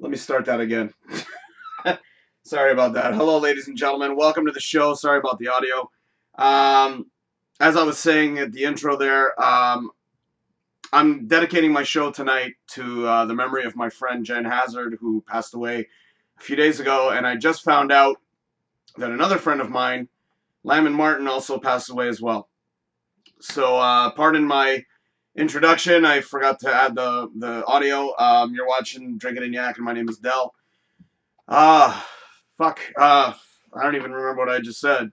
Let me start that again. Sorry about that. Hello, ladies and gentlemen. Welcome to the show. Sorry about the audio. As I was saying at the intro there, I'm dedicating my show tonight to the memory of my friend Jen Hazzard, who passed away a few days ago. And I just found out that another friend of mine, Lamin Martin, also passed away as well. So pardon my introduction. I forgot to add the audio. You're watching Drinkin Yakkin. My name is Del. Fuck. I don't even remember what I just said.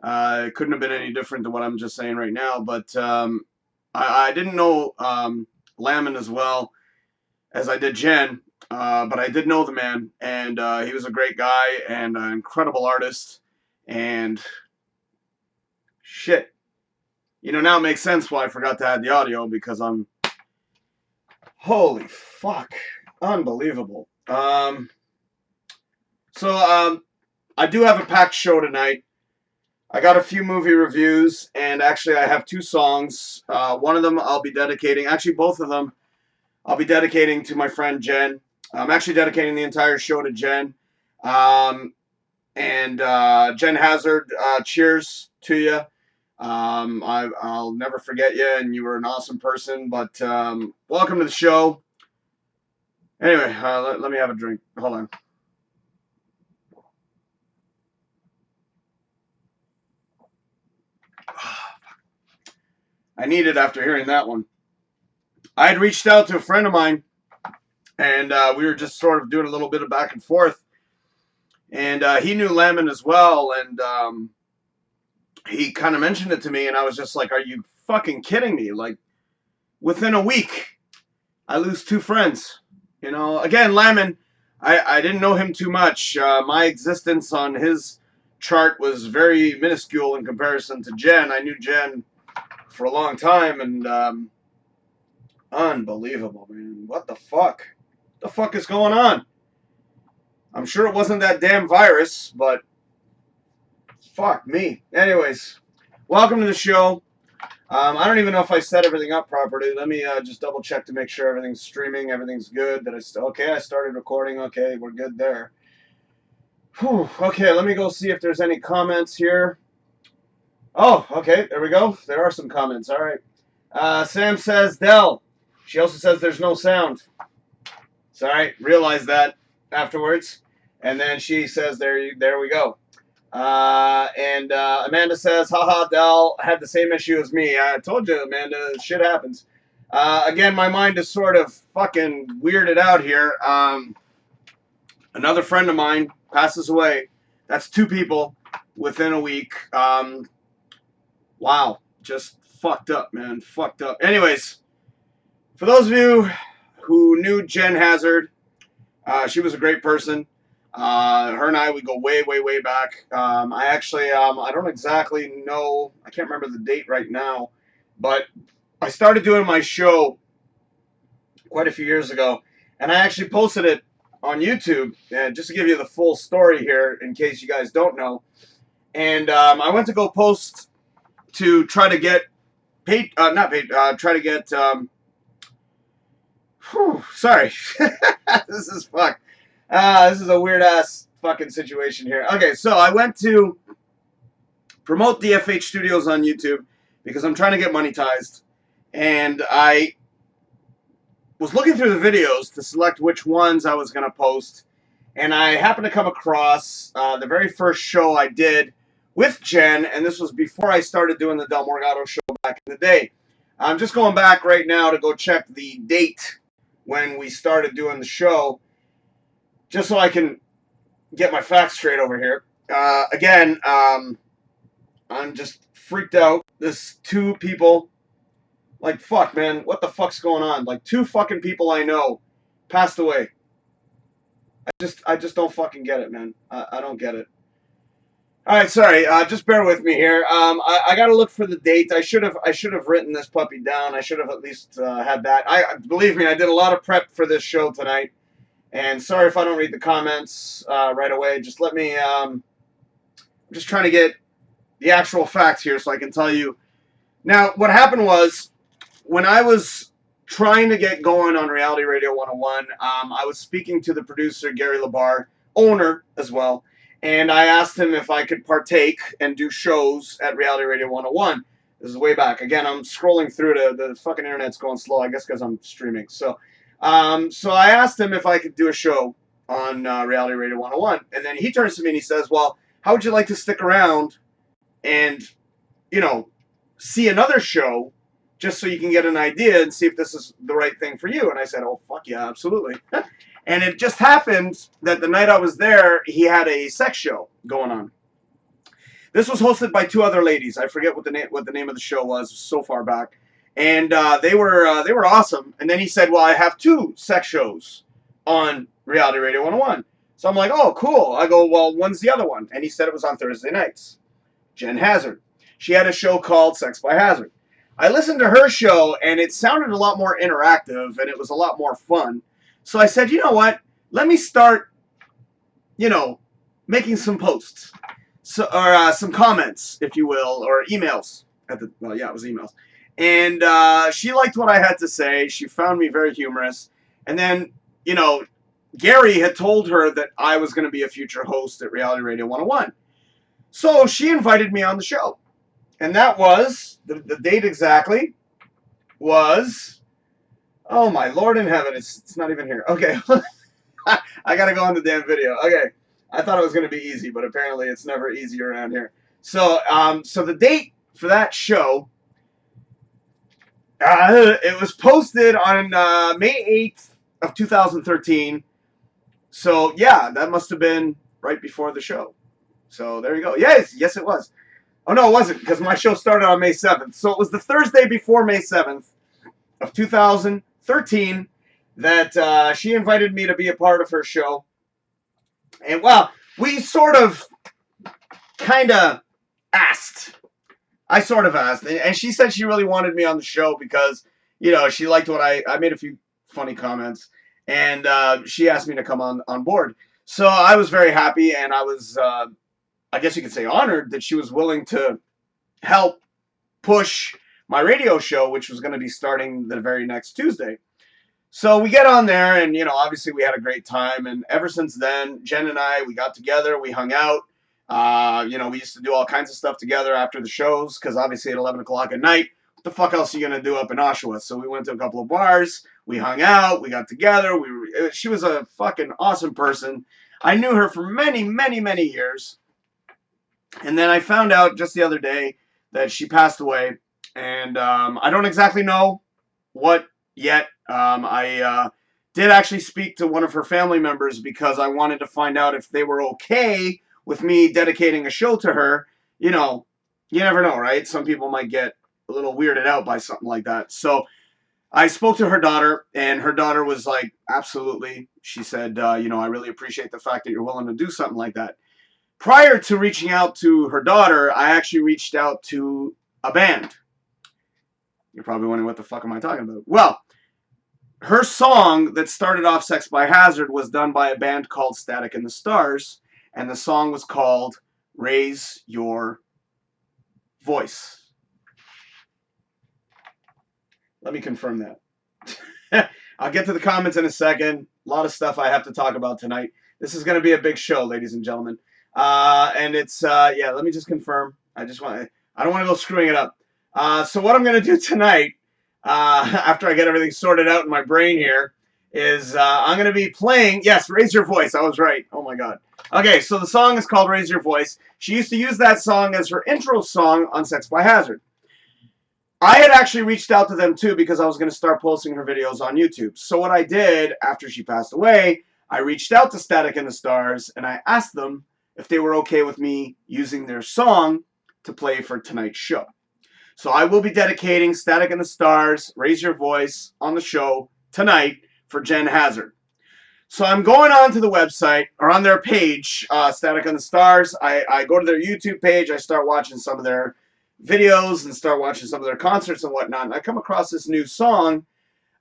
It couldn't have been any different than what I'm just saying right now. But I didn't know Lamin as well as I did Jen. But I did know the man, and he was a great guy and an incredible artist. And shit. Now it makes sense why I forgot to add the audio, because I'm... Holy fuck. Unbelievable. I do have a packed show tonight. I got a few movie reviews, and actually I have two songs. One of them I'll be dedicating, actually both of them, I'll be dedicating to my friend Jen. I'm actually dedicating the entire show to Jen. Jen Hazzard, cheers to you. I'll never forget you, and you were an awesome person. But welcome to the show. Anyway, let me have a drink. Hold on. I need it after hearing that one. I had reached out to a friend of mine, and we were just sort of doing a little bit of back and forth. And he knew Lamin as well, and he kind of mentioned it to me, and I was just like, are you fucking kidding me? Like, within a week, I lose two friends. Again, Lamin, I didn't know him too much. My existence on his chart was very minuscule in comparison to Jen. I knew Jen for a long time, and unbelievable, man. What the fuck? What the fuck is going on? I'm sure it wasn't that damn virus, but fuck me. Anyways, welcome to the show. I don't even know if I set everything up properly. Let me just double check to make sure everything's streaming, everything's good. Okay, I started recording. Okay, we're good there. Whew. Okay, let me go see if there's any comments here. Oh, okay, there we go. There are some comments. All right. Sam says, Del. She also says there's no sound. Sorry, realized that afterwards. And then she says, there we go. Amanda says, haha, Del had the same issue as me. I told you, Amanda, shit happens. Again, my mind is sort of fucking weirded out here. Another friend of mine passes away. That's two people within a week. Wow, just fucked up, man. Fucked up. Anyways, for those of you who knew Jen Hazzard, she was a great person. Her and I, we go way, way, way back. I actually, I don't exactly know, I can't remember the date right now, but I started doing my show quite a few years ago, and I actually posted it on YouTube, just to give you the full story here, in case you guys don't know. And I went to go post to try to get paid, try to get, sorry, this is fucked. This is a weird-ass fucking situation here. Okay, so I went to promote DFH Studios on YouTube because I'm trying to get monetized. And I was looking through the videos to select which ones I was going to post. And I happened to come across the very first show I did with Jen. And this was before I started doing the Del Morgado show back in the day. I'm just going back right now to go check the date when we started doing the show, just so I can get my facts straight over here. Again, I'm just freaked out. This two people, like, fuck, man, what the fuck's going on? Like, two fucking people I know passed away. I just don't fucking get it, man. I don't get it. All right, sorry. Just bear with me here. I got to look for the date. I should have written this puppy down. I should have at least had that. Believe me, I did a lot of prep for this show tonight. And sorry if I don't read the comments right away. Just let me... I'm just trying to get the actual facts here so I can tell you. Now, what happened was, when I was trying to get going on Reality Radio 101. I was speaking to the producer, Gary Labar, owner as well, and I asked him if I could partake and do shows at Reality Radio 101. This is way back. Again, I'm scrolling through the fucking internet's going slow, I guess because I'm streaming. So I asked him if I could do a show on Reality Radio 101, and then he turns to me and he says, well, how would you like to stick around and, you know, see another show just so you can get an idea and see if this is the right thing for you? And I said, oh, fuck yeah, absolutely. And it just happened that the night I was there, he had a sex show going on. This was hosted by two other ladies. I forget what the name of the show was so far back. And they were awesome. And then he said, well, I have two sex shows on Reality Radio 101. So I'm like, oh, cool. I go, well, when's the other one? And he said it was on Thursday nights. Jen Hazzard. She had a show called Sex by Hazzard. I listened to her show, and it sounded a lot more interactive, and it was a lot more fun. So I said, you know what? Let me start, you know, making some posts. So, or some comments, if you will, or emails. Well, yeah, it was emails. And she liked what I had to say. She found me very humorous. And then, you know, Gary had told her that I was going to be a future host at Reality Radio 101. So she invited me on the show. And that was, the date exactly was, oh my Lord in heaven, it's not even here. Okay, I got to go on the damn video. Okay, I thought it was going to be easy, but apparently it's never easy around here. So, so the date for that show, it was posted on May 8th of 2013. So, yeah, that must have been right before the show. So, there you go. Yes, it was. Oh, no, it wasn't, because my show started on May 7th. So, it was the Thursday before May 7th of 2013 that she invited me to be a part of her show. And, well, we sort of kind of asked. I sort of asked. And she said she really wanted me on the show because, you know, she liked what I made a few funny comments. And she asked me to come on board. So I was very happy, and I was, I guess you could say, honored that she was willing to help push my radio show, which was going to be starting the very next Tuesday. So we get on there, and, you know, obviously we had a great time. And ever since then, Jen and I, we got together, we hung out. You know, we used to do all kinds of stuff together after the shows, because obviously at 11 o'clock at night, what the fuck else are you going to do up in Oshawa? So we went to a couple of bars, we hung out, we got together. She was a fucking awesome person. I knew her for many, many, many years. And then I found out just the other day that she passed away. And I don't exactly know what yet. I did actually speak to one of her family members because I wanted to find out if they were okay with me dedicating a show to her. You know, you never know, right? Some people might get a little weirded out by something like that. So I spoke to her daughter, and her daughter was like, absolutely. She said, you know, I really appreciate the fact that you're willing to do something like that. Prior to reaching out to her daughter, I actually reached out to a band. You're probably wondering, what the fuck am I talking about? Well, her song that started off Sex by Hazzard was done by a band called Static and the Stars, and the song was called Raise Your Voice. Let me confirm that. I'll get to the comments in a second. A lot of stuff I have to talk about tonight. This is going to be a big show, ladies and gentlemen. And it's, yeah, let me just confirm. I don't want to go screwing it up. So what I'm going to do tonight, after I get everything sorted out in my brain here, is I'm going to be playing, yes, Raise Your Voice. I was right. Oh, my God. Okay, so the song is called Raise Your Voice. She used to use that song as her intro song on Sex by Hazzard. I had actually reached out to them, too, because I was going to start posting her videos on YouTube. So what I did, after she passed away, I reached out to Static and the Stars, and I asked them if they were okay with me using their song to play for tonight's show. So I will be dedicating Static and the Stars, Raise Your Voice, on the show tonight for Jen Hazzard. So I'm going on to the website, or on their page, Static and the Stars. I go to their YouTube page, I start watching some of their videos and start watching some of their concerts and whatnot, and I come across this new song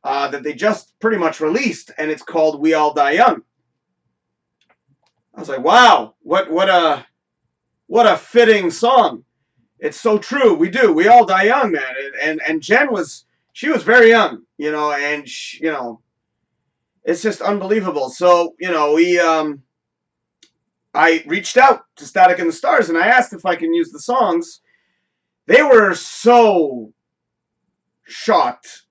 that they just pretty much released, and it's called We All Die Young. I was like, wow, what a fitting song. It's so true. We do. We all die young, man. And Jen was she was very young, and it's just unbelievable. So, I reached out to Static and the Stars and I asked if I can use the songs. They were so shocked.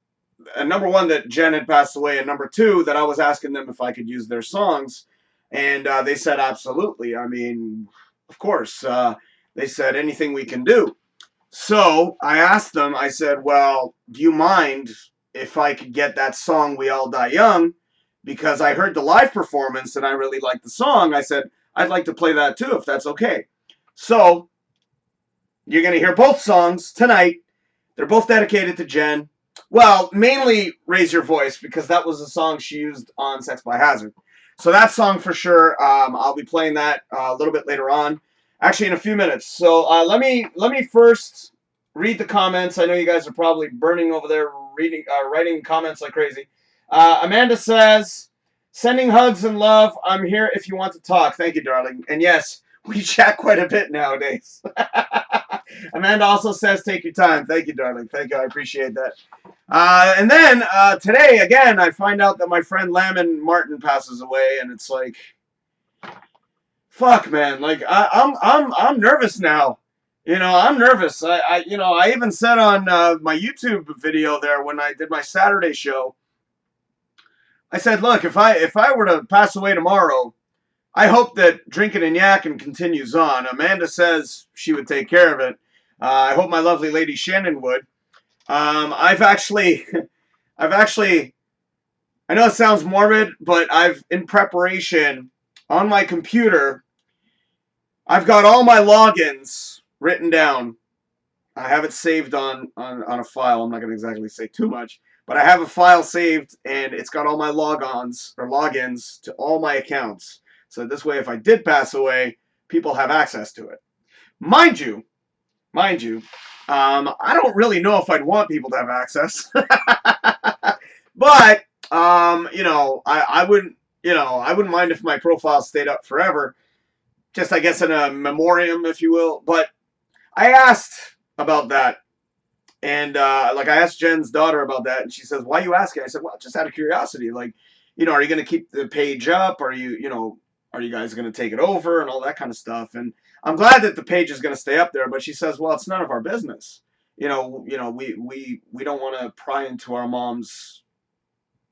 Number one, that Jen had passed away, and number two, that I was asking them if I could use their songs. And they said, absolutely. I mean, of course. They said, anything we can do. So I asked them, I said, well, do you mind if I could get that song, We All Die Young? Because I heard the live performance and I really liked the song. I said, I'd like to play that too, if that's okay. So you're going to hear both songs tonight. They're both dedicated to Jen. Well, mainly Raise Your Voice, because that was the song she used on Sex by Hazzard. So that song for sure, I'll be playing that a little bit later on. Actually, in a few minutes. So let me first read the comments. I know you guys are probably burning over there, writing comments like crazy. Amanda says, sending hugs and love. I'm here if you want to talk. Thank you, darling. And yes, we chat quite a bit nowadays. Amanda also says, take your time. Thank you, darling. Thank you. I appreciate that. And then today, again, I find out that my friend Lamin Martin passes away, and it's like, fuck, man. Like I'm nervous now. I'm nervous. I even said on my YouTube video there when I did my Saturday show, I said, look, if I were to pass away tomorrow, I hope that Drinkin Yakkin continues on. Amanda says she would take care of it. I hope my lovely lady Shannon would. I've actually, I know it sounds morbid, but in preparation on my computer, I've got all my logins written down. I have it saved on a file. I'm not going to exactly say too much, but I have a file saved, and it's got all my logins to all my accounts. So this way, if I did pass away, people have access to it. Mind you, I don't really know if I'd want people to have access, but I wouldn't mind if my profile stayed up forever, just I guess in a memoriam, if you will. But I asked about that, and I asked Jen's daughter about that, and she says, "Why are you asking?" I said, "Well, just out of curiosity. Are you going to keep the page up? Are you guys going to take it over and all that kind of stuff?" And I'm glad that the page is going to stay up there, but she says, "Well, it's none of our business. We don't want to pry into our mom's,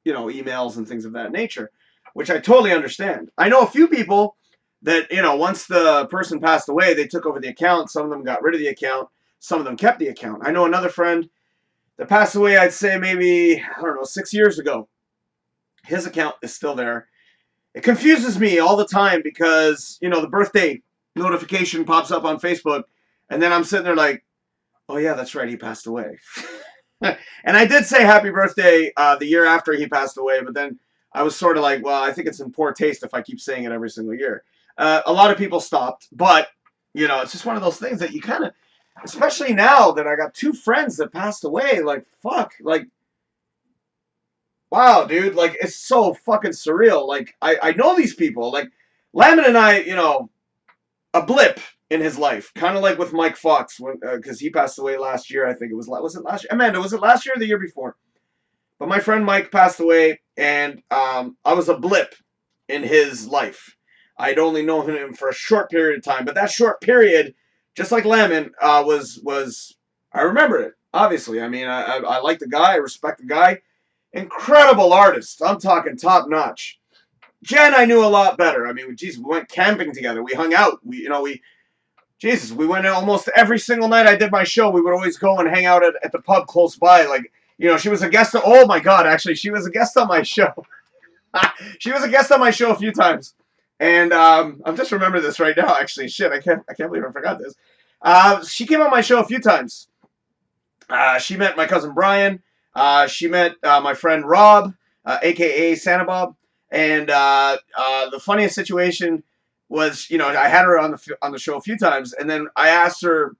emails and things of that nature," which I totally understand. I know a few people that, once the person passed away, they took over the account. Some of them got rid of the account. Some of them kept the account. I know another friend that passed away, I'd say maybe, I don't know, 6 years ago. His account is still there. It confuses me all the time because, the birthday notification pops up on Facebook, and then I'm sitting there like, oh yeah, that's right, he passed away. And I did say happy birthday the year after he passed away, but then I was sort of like, well, I think it's in poor taste if I keep saying it every single year. A lot of people stopped, but, it's just one of those things that you kind of, especially now that I got 2 friends that passed away, like, fuck, like, wow, dude, like, it's so fucking surreal. Like, I know these people. Like, Lamin and I, a blip in his life. Kind of like with Mike Fox, because he passed away last year, I think it was it last year? Amanda, was it last year or the year before? But my friend Mike passed away, and I was a blip in his life. I'd only known him for a short period of time, but that short period, just like Lamin, was I remember it, obviously. I mean, I like the guy, I respect the guy. Incredible artist. I'm talking top notch. Jen, I knew a lot better. I mean, geez, we went camping together. We hung out. We went almost every single night I did my show. We would always go and hang out at the pub close by. Like, she was a guest. Oh my God, actually, she was a guest on my show. She was a guest on my show a few times. And I'm just remembering this right now, actually. Shit, I can't believe I forgot this. She came on my show a few times. She met my cousin Brian. She met my friend Rob, a.k.a. Santa Bob. And the funniest situation was, I had her on the show a few times. And then I asked her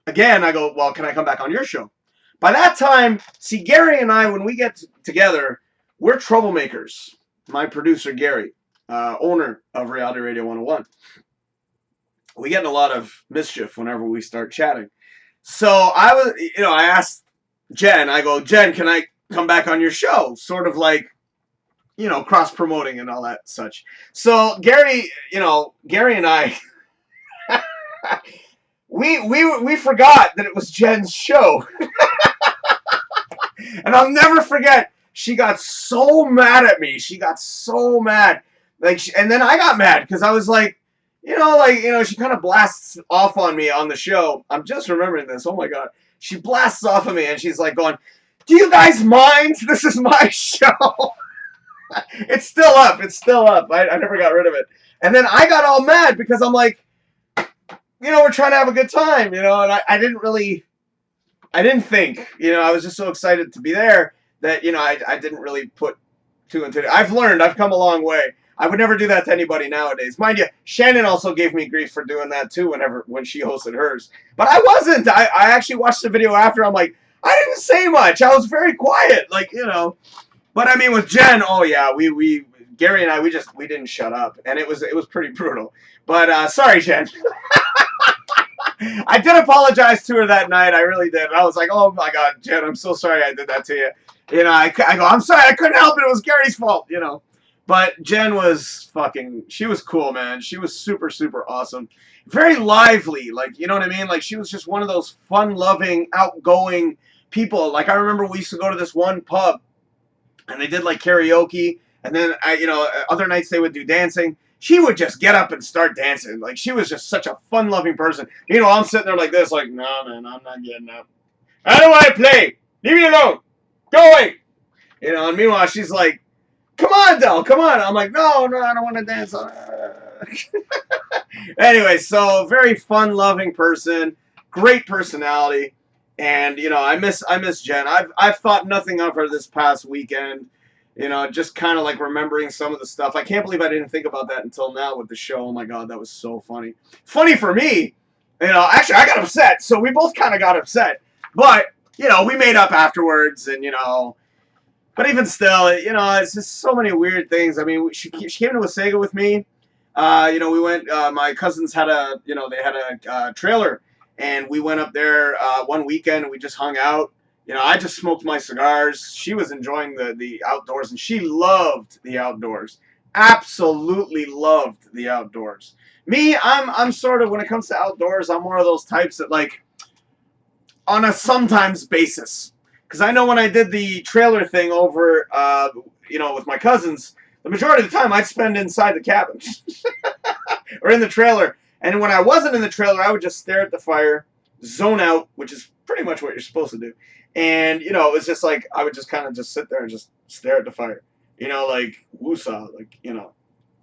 again, I go, well, can I come back on your show? By that time, see, Gary and I, when we get together, we're troublemakers. My producer, Gary, owner of Reality Radio 101. We get in a lot of mischief whenever we start chatting. So I asked Jen, I go, Jen, can I come back on your show? Sort of like, cross promoting and all that such. So Gary, Gary and I, we forgot that it was Jen's show, and I'll never forget. She got so mad at me. She got so mad, and then I got mad because I was like, she kind of blasts off on me on the show. I'm just remembering this. Oh my god, she blasts off on me, and she's like going, "Do you guys mind? This is my show." It's still up. It's still up. I never got rid of it. And then I got all mad because I'm like, we're trying to have a good time, and I didn't think, I was just so excited to be there that, I didn't really put two and two. I've learned. I've come a long way. I would never do that to anybody nowadays. Mind you, Shannon also gave me grief for doing that too when she hosted hers. But I wasn't. I actually watched the video after. I'm like, I didn't say much. I was very quiet. But I mean, with Jen, oh yeah, we Gary and I, we didn't shut up, and it was pretty brutal. But sorry, Jen. I did apologize to her that night. I really did. I was like, oh my god, Jen, I'm so sorry I did that to you. I go, I'm sorry, I couldn't help it. It was Gary's fault. But Jen was she was cool, man. She was super, super awesome. Very lively, you know what I mean? Like, she was just one of those fun-loving, outgoing people. Like, I remember we used to go to this one pub, and they did karaoke, and then other nights they would do dancing. She would just get up and start dancing. Like, she was just such a fun-loving person. I'm sitting there like this, like, no, man, I'm not getting up. How do I play? Leave me alone. Go away. And meanwhile, she's like, come on, Del, come on. I'm like, no, I don't want to dance. Anyway, so very fun-loving person, great personality. And I miss Jen. I've thought nothing of her this past weekend. Just kind of remembering some of the stuff. I can't believe I didn't think about that until now with the show. Oh my god, that was so funny. Funny for me. Actually, I got upset. So we both kind of got upset. But we made up afterwards, and But even still, it's just so many weird things. I mean, she came to Wasaga with me. We went. My cousins had they had a trailer. And we went up there one weekend, and we just hung out. I just smoked my cigars. She was enjoying the outdoors, and she loved the outdoors. Absolutely loved the outdoors. Me, I'm sort of, when it comes to outdoors, I'm one of those types that, on a sometimes basis. Because I know when I did the trailer thing over, with my cousins, the majority of the time I'd spend inside the cabin or in the trailer. And when I wasn't in the trailer, I would just stare at the fire, zone out, which is pretty much what you're supposed to do. And, it was just I would just kind of just sit there and just stare at the fire. Woosah,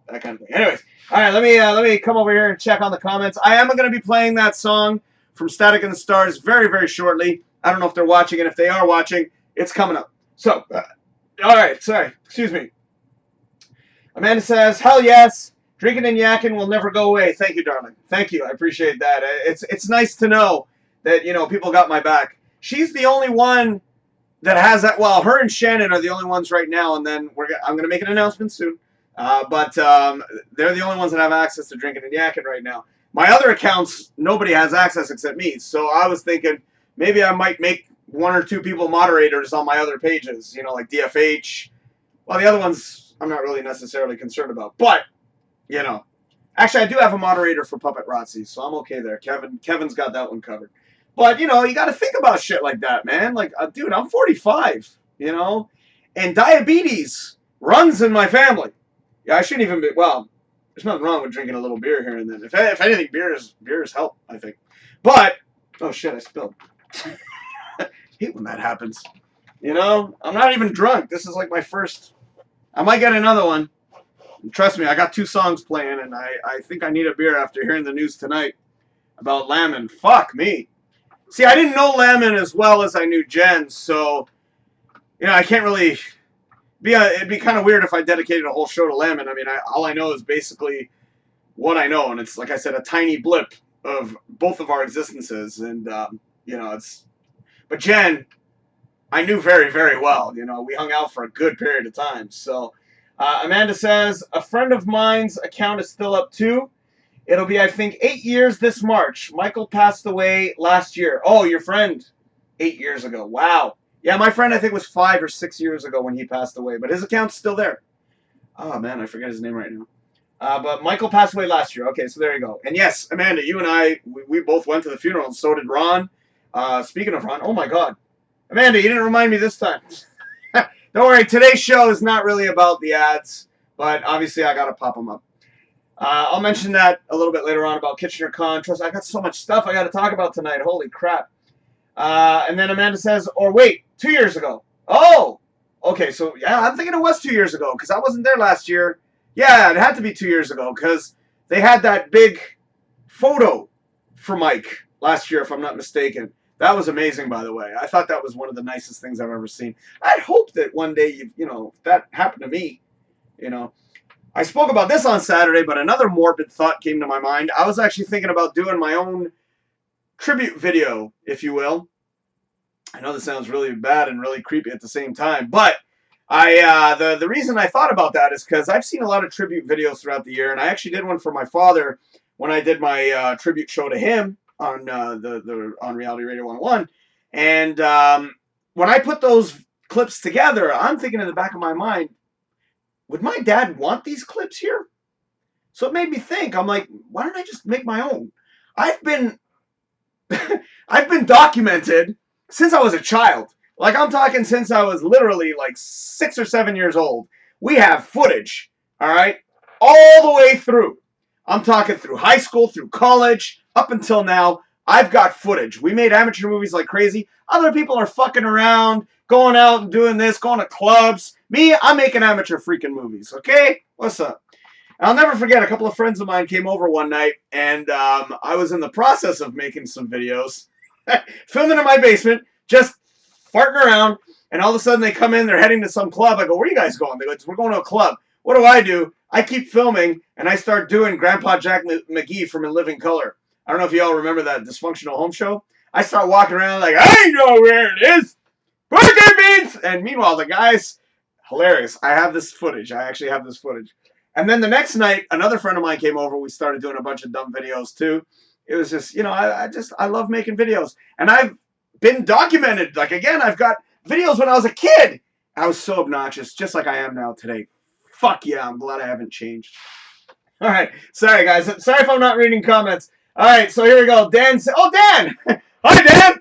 that kind of thing. Anyways, all right, let me come over here and check on the comments. I am going to be playing that song from Static and the Stars very, very shortly. I don't know if they're watching, and if they are watching, it's coming up. So, all right, sorry, excuse me. Amanda says, hell yes. Drinkin Yakkin will never go away. Thank you, darling. Thank you. I appreciate that. It's nice to know that, people got my back. She's the only one that has that. Well, her and Shannon are the only ones right now, and then I'm going to make an announcement soon. But they're the only ones that have access to Drinkin Yakkin right now. My other accounts, nobody has access except me. So I was thinking maybe I might make one or two people moderators on my other pages, like DFH. Well, the other ones I'm not really necessarily concerned about. But actually, I do have a moderator for Puppet Rotzi, so I'm okay there. Kevin's got that one covered. But, you got to think about shit like that, man. Dude, I'm 45, and diabetes runs in my family. Yeah, I shouldn't even be, well, there's nothing wrong with drinking a little beer here and then. If anything, beer is help, I think. But, oh shit, I spilled. I hate when that happens. I'm not even drunk. This is my first, I might get another one. Trust me, I got 2 songs playing, and I think I need a beer after hearing the news tonight about Lamin. Fuck me. See, I didn't know Lamin as well as I knew Jen, so, I can't really it'd be kind of weird if I dedicated a whole show to Lamin. I mean, all I know is basically what I know, and it's, like I said, a tiny blip of both of our existences, and, but Jen, I knew very, very well. We hung out for a good period of time, so... Amanda says, a friend of mine's account is still up too. It'll be, I think, 8 years this March. Michael passed away last year. Oh, your friend. 8 years ago. Wow. Yeah, my friend I think was 5 or 6 years ago when he passed away, but his account's still there. Oh man, I forget his name right now. But Michael passed away last year. Okay, so there you go. And yes, Amanda, you and I, we both went to the funeral, and so did Ron. Speaking of Ron, oh my God. Amanda, you didn't remind me this time. Don't worry, today's show is not really about the ads, but obviously I got to pop them up. I'll mention that a little bit later on about Kitchener-Con. Trust, I got so much stuff I got to talk about tonight. Holy crap. And then Amanda says, or wait, 2 years ago. Oh, okay, so yeah, I'm thinking it was 2 years ago because I wasn't there last year. Yeah, it had to be 2 years ago because they had that big photo for Mike last year, if I'm not mistaken. That was amazing, by the way. I thought that was one of the nicest things I've ever seen. I'd hope that one day, if that happened to me, I spoke about this on Saturday, but another morbid thought came to my mind. I was actually thinking about doing my own tribute video, if you will. I know this sounds really bad and really creepy at the same time, but the reason I thought about that is because I've seen a lot of tribute videos throughout the year, and I actually did one for my father when I did my tribute show to him on on Reality Radio 101. And when I put those clips together, I'm thinking in the back of my mind, would my dad want these clips here? So it made me think. I'm like, why don't I just make my own? I've been documented since I was a child. Like, I'm talking since I was literally like 6 or 7 years old. We have footage, all right, all the way through. I'm talking through high school, through college, up until now. I've got footage. We made amateur movies like crazy. Other people are fucking around, going out and doing this, going to clubs. Me, I'm making amateur freaking movies, okay? What's up? I'll never forget, a couple of friends of mine came over one night, and I was in the process of making some videos, filming in my basement, just farting around, and all of a sudden they come in, they're heading to some club. I go, where are you guys going? They go, we're going to a club. What do? I keep filming, and I start doing Grandpa Jack McGee from In Living Color. I don't know if you all remember that dysfunctional home show. I start walking around like, I know where it is. Burger beans! And meanwhile, the guys, hilarious. I have this footage. I actually have this footage. And then the next night, another friend of mine came over. We started doing a bunch of dumb videos, too. It was just, I love making videos. And I've been documented. Like, again, I've got videos when I was a kid. I was so obnoxious, just like I am now today. Fuck yeah, I'm glad I haven't changed. All right. Sorry, guys. Sorry if I'm not reading comments. All right, so here we go. Dan said, oh, Dan. Hi, Dan.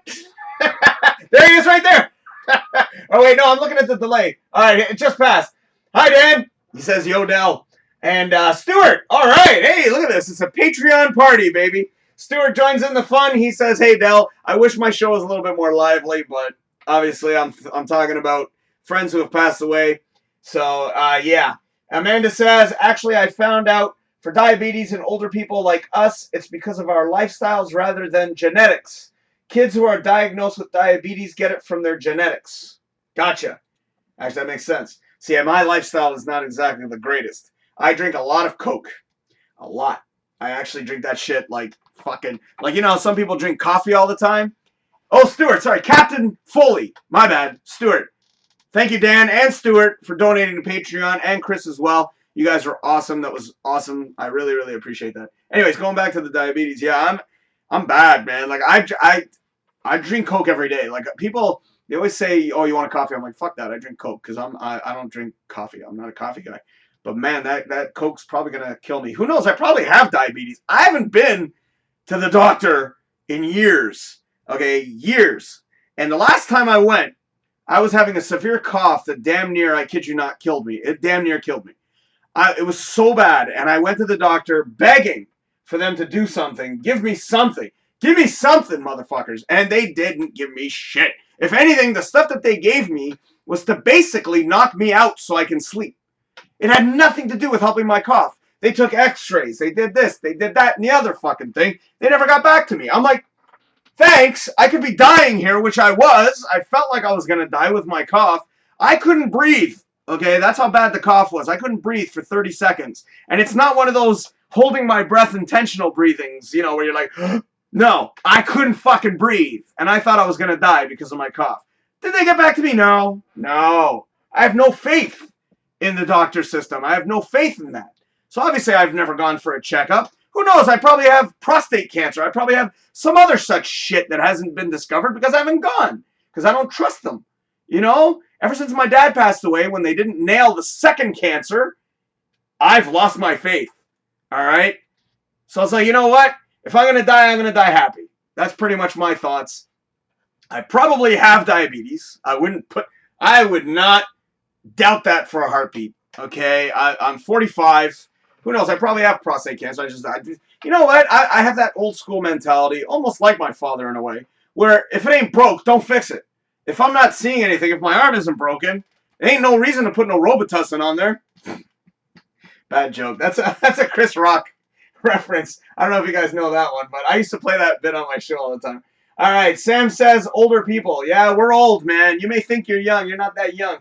There he is right there. Oh, wait, no, I'm looking at the delay. All right, it just passed. Hi, Dan. He says, yo, Del. And Stuart, all right. Hey, look at this. It's a Patreon party, baby. Stuart joins in the fun. He says, hey, Del, I wish my show was a little bit more lively, but obviously I'm talking about friends who have passed away. So, yeah. Amanda says, actually, I found out for diabetes in older people like us, it's because of our lifestyles rather than genetics. Kids who are diagnosed with diabetes get it from their genetics. Gotcha. Actually, that makes sense. See, my lifestyle is not exactly the greatest. I drink a lot of Coke. A lot. I actually drink that shit like fucking... Like, some people drink coffee all the time. Oh, Stuart, sorry. Captain Foley. My bad. Stuart. Thank you, Dan and Stuart, for donating to Patreon, and Chris as well. You guys are awesome. That was awesome. I really, really appreciate that. Anyways, going back to the diabetes. Yeah, I'm bad, man. Like, I drink Coke every day. Like, people, they always say, oh, you want a coffee? I'm like, fuck that. I drink Coke because I don't drink coffee. I'm not a coffee guy. But, man, that Coke's probably going to kill me. Who knows? I probably have diabetes. I haven't been to the doctor in years. Okay, years. And the last time I went, I was having a severe cough that damn near, I kid you not, killed me. It damn near killed me. It was so bad, and I went to the doctor begging for them to do something. Give me something. Give me something, motherfuckers. And they didn't give me shit. If anything, the stuff that they gave me was to basically knock me out so I can sleep. It had nothing to do with helping my cough. They took x-rays. They did this. They did that and the other fucking thing. They never got back to me. I'm like, thanks. I could be dying here, which I was. I felt like I was going to die with my cough. I couldn't breathe. Okay, that's how bad the cough was. I couldn't breathe for 30 seconds. And it's not one of those holding my breath intentional breathings, where you're like, no, I couldn't fucking breathe. And I thought I was going to die because of my cough. Did they get back to me? No. No. I have no faith in the doctor system. I have no faith in that. So obviously I've never gone for a checkup. Who knows? I probably have prostate cancer. I probably have some other such shit that hasn't been discovered because I haven't gone. because I don't trust them. You know, ever since my dad passed away, when they didn't nail the second cancer, I've lost my faith. All right? So it's like, you know what? If I'm going to die, I'm going to die happy. That's pretty much my thoughts. I probably have diabetes. I would not doubt that for a heartbeat. Okay? I'm 45. Who knows? I probably have prostate cancer. You know what? I have that old school mentality, almost like my father in a way, where if it ain't broke, don't fix it. If I'm not seeing anything, if my arm isn't broken, there ain't no reason to put no Robitussin on there. Bad joke. That's a Chris Rock reference. I don't know if you guys know that one, but I used to play that bit on my show all the time. All right, Sam says older people. Yeah, we're old, man. You may think you're young. You're not that young.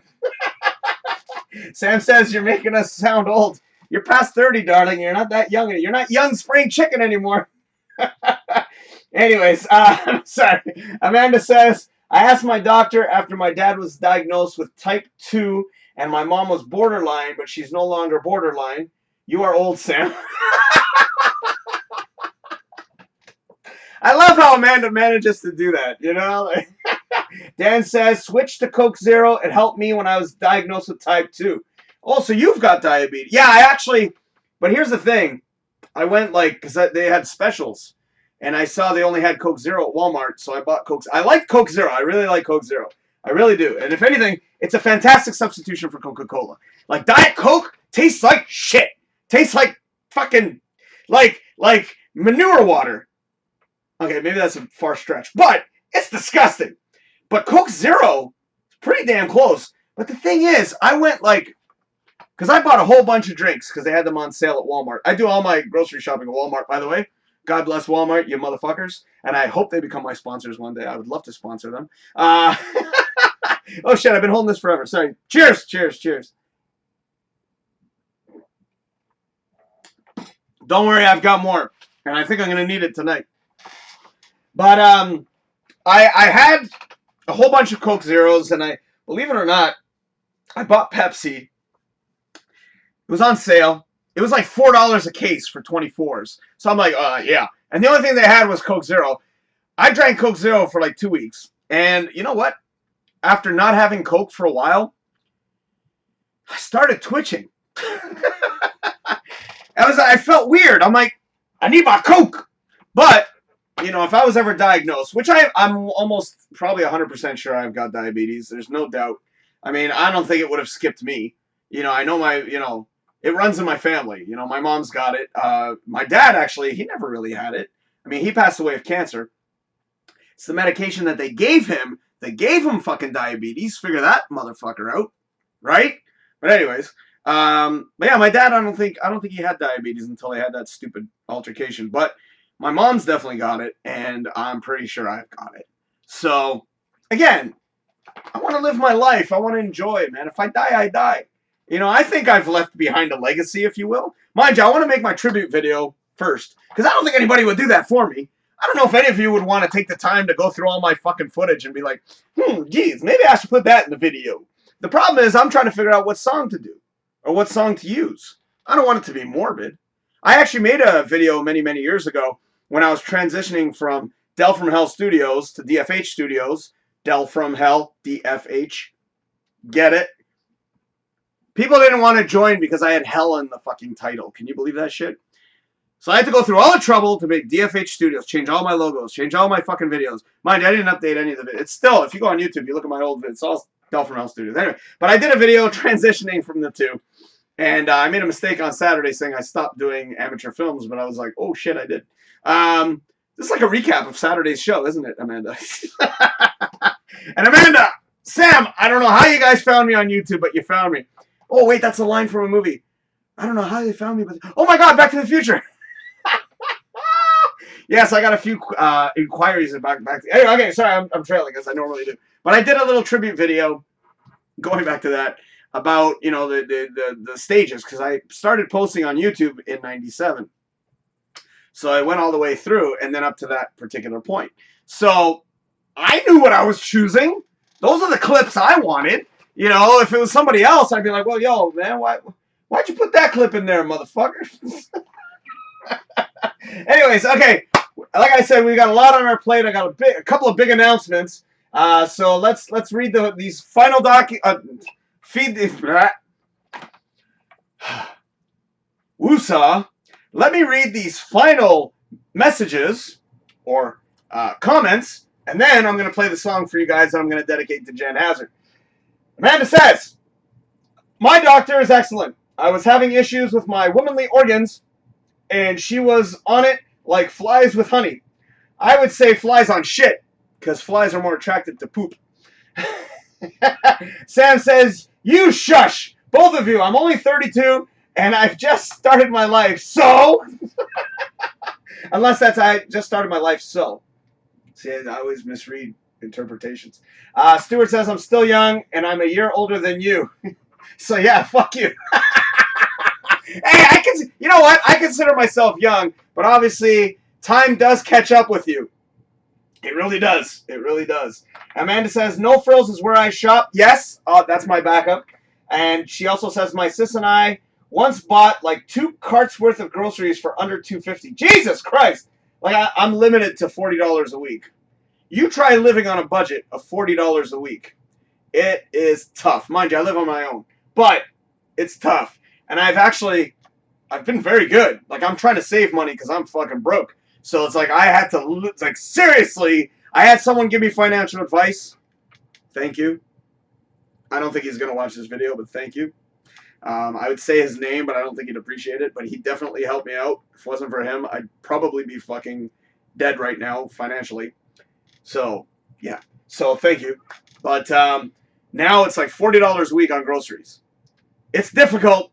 Sam says you're making us sound old. You're past 30, darling. You're not that young. You're not young spring chicken anymore. Anyways, sorry. Amanda says, I asked my doctor after my dad was diagnosed with type 2 and my mom was borderline, but she's no longer borderline. You are old, Sam. I love how Amanda manages to do that, you know? Dan says, switch to Coke Zero. It helped me when I was diagnosed with type 2. Oh, so you've got diabetes. Yeah, but here's the thing. I went because they had specials. And I saw they only had Coke Zero at Walmart, so I bought Coke. I like Coke Zero. I really like Coke Zero. I really do. And if anything, it's a fantastic substitution for Coca-Cola. Like, Diet Coke tastes like shit. Tastes like fucking, like manure water. Okay, maybe that's a far stretch, but it's disgusting. But Coke Zero is pretty damn close. But the thing is, I went because I bought a whole bunch of drinks because they had them on sale at Walmart. I do all my grocery shopping at Walmart, by the way. God bless Walmart, you motherfuckers. And I hope they become my sponsors one day. I would love to sponsor them. Oh, shit, I've been holding this forever. Sorry. Cheers, cheers, cheers. Don't worry, I've got more. And I think I'm going to need it tonight. But I had a whole bunch of Coke Zeros, and believe it or not, I bought Pepsi. It was on sale. It was like $4 a case for 24s. So I'm like, yeah. And the only thing they had was Coke Zero. I drank Coke Zero for like 2 weeks. And you know what? After not having Coke for a while, I started twitching. I felt weird. I'm like, I need my Coke. But, you know, if I was ever diagnosed, which I'm almost probably 100% sure I've got diabetes. There's no doubt. I mean, I don't think it would have skipped me. You know, I know it runs in my family. You know, my mom's got it. My dad, actually, he never really had it. I mean, he passed away of cancer. It's the medication that they gave him. They gave him fucking diabetes. Figure that motherfucker out, right? But anyways, but yeah, my dad, I don't think he had diabetes until they had that stupid altercation. But my mom's definitely got it, and I'm pretty sure I've got it. So, again, I want to live my life. I want to enjoy it, man. If I die, I die. You know, I think I've left behind a legacy, if you will. Mind you, I want to make my tribute video first, because I don't think anybody would do that for me. I don't know if any of you would want to take the time to go through all my fucking footage and be like, geez, maybe I should put that in the video. The problem is I'm trying to figure out what song to do, or what song to use. I don't want it to be morbid. I actually made a video many, many years ago when I was transitioning from from Hell Studios to DFH Studios. Del from Hell, DFH. Get it? People didn't want to join because I had hell in the fucking title. Can you believe that shit? So I had to go through all the trouble to make DFH Studios, change all my logos, change all my fucking videos. Mind you, I didn't update any of the videos. It's still, if you go on YouTube, you look at my old videos, it's all Del from Hell Studios. Anyway, but I did a video transitioning from the two. And I made a mistake on Saturday saying I stopped doing amateur films, but I was like, oh shit, I did. This is like a recap of Saturday's show, isn't it, Amanda? And Amanda, Sam, I don't know how you guys found me on YouTube, but you found me. Oh, wait, that's a line from a movie. I don't know how they found me, but... Oh, my God, Back to the Future. Yes, I got a few inquiries about Back to... Anyway, okay, sorry, I'm trailing, as I normally do. But I did a little tribute video, going back to that, about, you know, the stages, because I started posting on YouTube in '97. So I went all the way through, and then up to that particular point. So I knew what I was choosing. Those are the clips I wanted. You know, if it was somebody else, I'd be like, well, yo, man, why'd you put that clip in there, motherfucker? Anyways, okay. Like I said, we got a lot on our plate. I got a couple of big announcements. So let's read these final feed the Woosah. Let me read these final messages or comments, and then I'm going to play the song for you guys that I'm going to dedicate to Jen Hazzard. Amanda says, my doctor is excellent. I was having issues with my womanly organs, and she was on it like flies with honey. I would say flies on shit, because flies are more attracted to poop. Sam says, you shush, both of you. I'm only 32, and I've just started my life, so... Unless that's I just started my life, so. See, I always misread interpretations. Stuart says, I'm still young, and I'm a year older than you. So, yeah, fuck you. Hey, you know what? I consider myself young, but obviously, time does catch up with you. It really does. It really does. Amanda says, no frills is where I shop. Yes, that's my backup. And she also says, my sis and I once bought like 2 carts worth of groceries for under $2.50. Jesus Christ! Like I'm limited to $40 a week. You try living on a budget of $40 a week. It is tough. Mind you, I live on my own, but it's tough. And I've been very good. Like I'm trying to save money because I'm fucking broke. So it's like I had to, like seriously, I had someone give me financial advice. Thank you. I don't think he's going to watch this video, but thank you. I would say his name, but I don't think he'd appreciate it. But he definitely helped me out. If it wasn't for him, I'd probably be fucking dead right now financially. So, yeah. So, thank you. But now it's like $40 a week on groceries. It's difficult.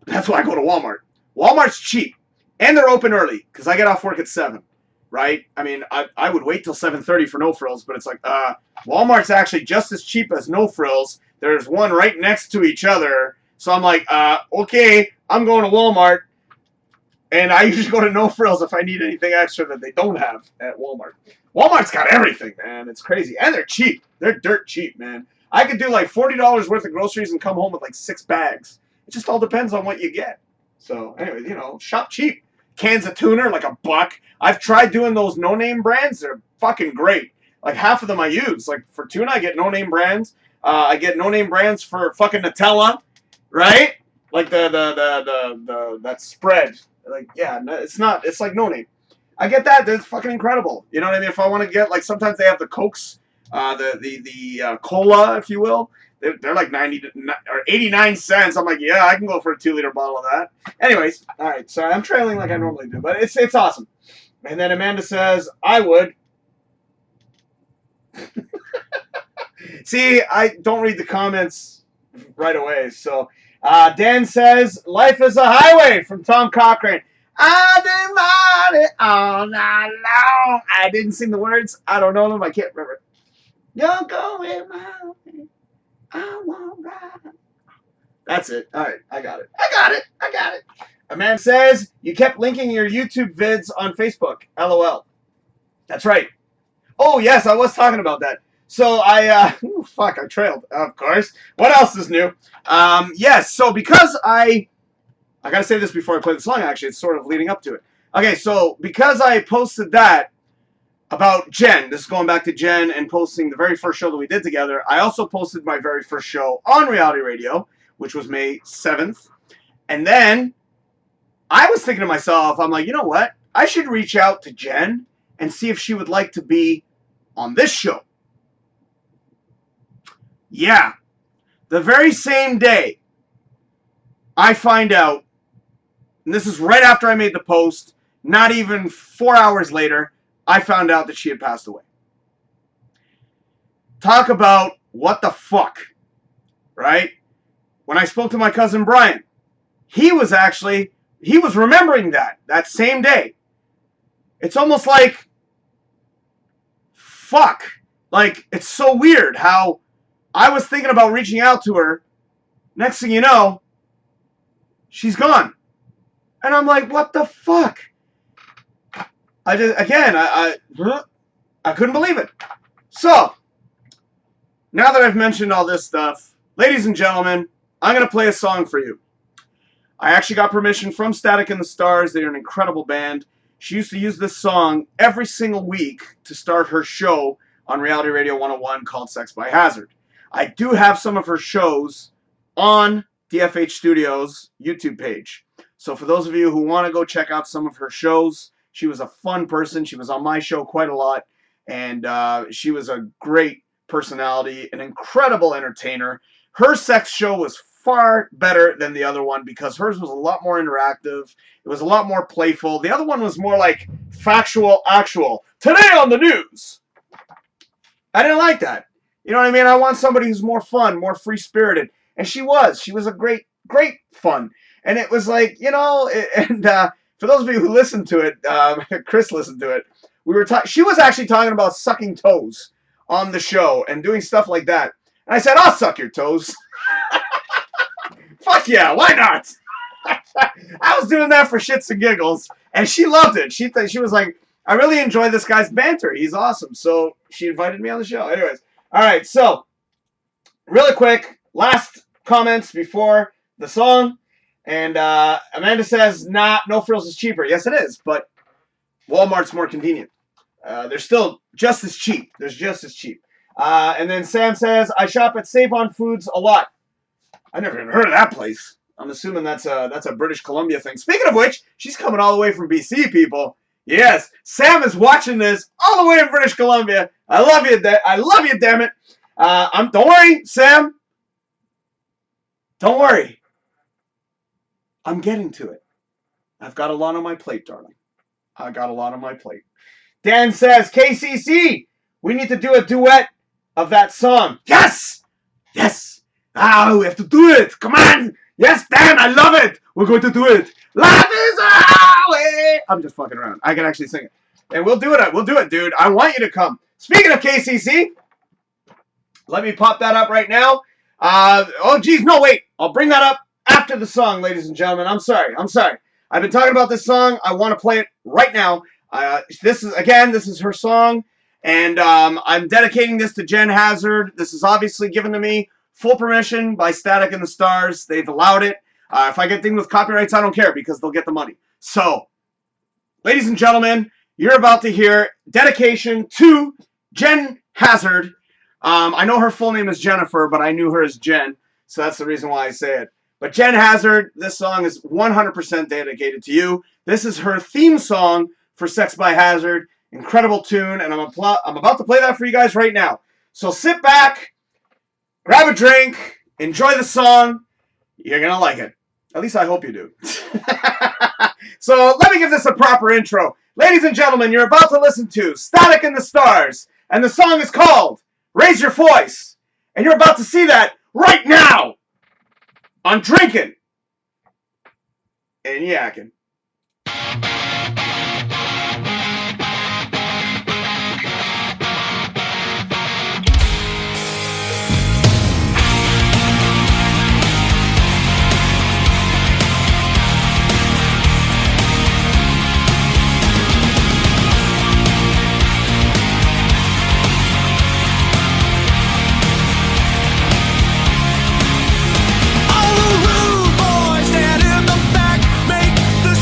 That's why I go to Walmart. Walmart's cheap. And they're open early because I get off work at 7. Right? I mean, I would wait till 7:30 for no frills, but it's like, Walmart's actually just as cheap as no frills. There's one right next to each other. So I'm like, okay, I'm going to Walmart. And I usually go to no frills if I need anything extra that they don't have at Walmart. Walmart's got everything, man. It's crazy. And they're cheap. They're dirt cheap, man. I could do like $40 worth of groceries and come home with like 6 bags. It just all depends on what you get. So anyway, you know, shop cheap. Cans of tuna are like $1. I've tried doing those no-name brands. They're fucking great. Like half of them I use. Like for tuna, I get no-name brands. I get no-name brands for fucking Nutella, right? Like that spread. Like yeah, it's not. It's like no-name. I get that. That's fucking incredible. You know what I mean? If I want to get like sometimes they have the Cokes, the cola, if you will. They're like 90 or 89 cents. I'm like, yeah, I can go for a 2-liter bottle of that. Anyways, all right. Sorry, I'm trailing like I normally do, but it's awesome. And then Amanda says, I would. See, I don't read the comments right away. So Dan says, life is a highway from Tom Cochrane. I've been riding all night long. I didn't sing the words. I don't know them. I can't remember. You're going my way. I won't ride. That's it. All right, I got it. A man says, you kept linking your YouTube vids on Facebook. LOL. That's right. Oh, yes, I was talking about that. So I trailed, of course. What else is new? Yes, so because I got to say this before I play the song, actually. It's sort of leading up to it. Okay, so because I posted that, about Jen, this is going back to Jen and posting the very first show that we did together. I also posted my very first show on reality radio, which was May 7th. And then I was thinking to myself, I'm like, you know what? I should reach out to Jen and see if she would like to be on this show. Yeah. The very same day, I find out, and this is right after I made the post, not even 4 hours later, I found out that she had passed away. Talk about what the fuck, right? When I spoke to my cousin Brian, he was remembering that same day. It's almost like, fuck. Like, it's so weird how I was thinking about reaching out to her. Next thing you know, she's gone. And I'm like, what the fuck? I couldn't believe it. So, now that I've mentioned all this stuff, ladies and gentlemen, I'm going to play a song for you. I actually got permission from Static and the Stars. They're an incredible band. She used to use this song every single week to start her show on Reality Radio 101 called Sex by Hazzard. I do have some of her shows on DFH Studios YouTube page. So for those of you who want to go check out some of her shows, she was a fun person. She was on my show quite a lot, and she was a great personality, an incredible entertainer. Her sex show was far better than the other one because hers was a lot more interactive. It was a lot more playful. The other one was more like factual, actual. Today on the news. I didn't like that. You know what I mean? I want somebody who's more fun, more free-spirited. And she was. She was a great, great fun. And it was like, you know, and for those of you who listened to it, Chris listened to it, she was actually talking about sucking toes on the show and doing stuff like that. And I said, I'll suck your toes. Fuck yeah, why not? I was doing that for shits and giggles, and she loved it. She was like, I really enjoy this guy's banter. He's awesome. So she invited me on the show. Anyways, all right, so really quick, last comments before the song. And Amanda says, nah, no frills is cheaper. Yes, it is, but Walmart's more convenient. They're still just as cheap. They're just as cheap. And then Sam says, I shop at Save On Foods a lot. I never even heard of that place. I'm assuming that's a British Columbia thing. Speaking of which, she's coming all the way from BC, people. Yes, Sam is watching this all the way in British Columbia. I love you. I love you, damn it. Don't worry, Sam. Don't worry. I'm getting to it. I've got a lot on my plate, darling. I got a lot on my plate. Dan says, KCC, we need to do a duet of that song. Yes! Yes! We have to do it. Come on! Yes, Dan, I love it. We're going to do it. Love is our way. I'm just fucking around. I can actually sing it. And we'll do it. We'll do it, dude. I want you to come. Speaking of KCC, let me pop that up right now. Oh, geez. No, wait. I'll bring that up after the song, ladies and gentlemen. I'm sorry. I've been talking about this song. I want to play it right now. This is her song. And I'm dedicating this to Jen Hazzard. This is obviously given to me. Full permission by Static and the Stars. They've allowed it. If I get dinged with copyrights, I don't care because they'll get the money. So, ladies and gentlemen, you're about to hear dedication to Jen Hazzard. I know her full name is Jennifer, but I knew her as Jen, so that's the reason why I say it. But Jen Hazzard, this song is 100% dedicated to you. This is her theme song for Sex by Hazzard. Incredible tune, and I'm about to play that for you guys right now. So sit back, grab a drink, enjoy the song. You're going to like it. At least I hope you do. So let me give this a proper intro. Ladies and gentlemen, you're about to listen to Static and the Stars, and the song is called Raise Your Voice. And you're about to see that right now on Drinkin Yakkin. All the rude boys stand in the back, make the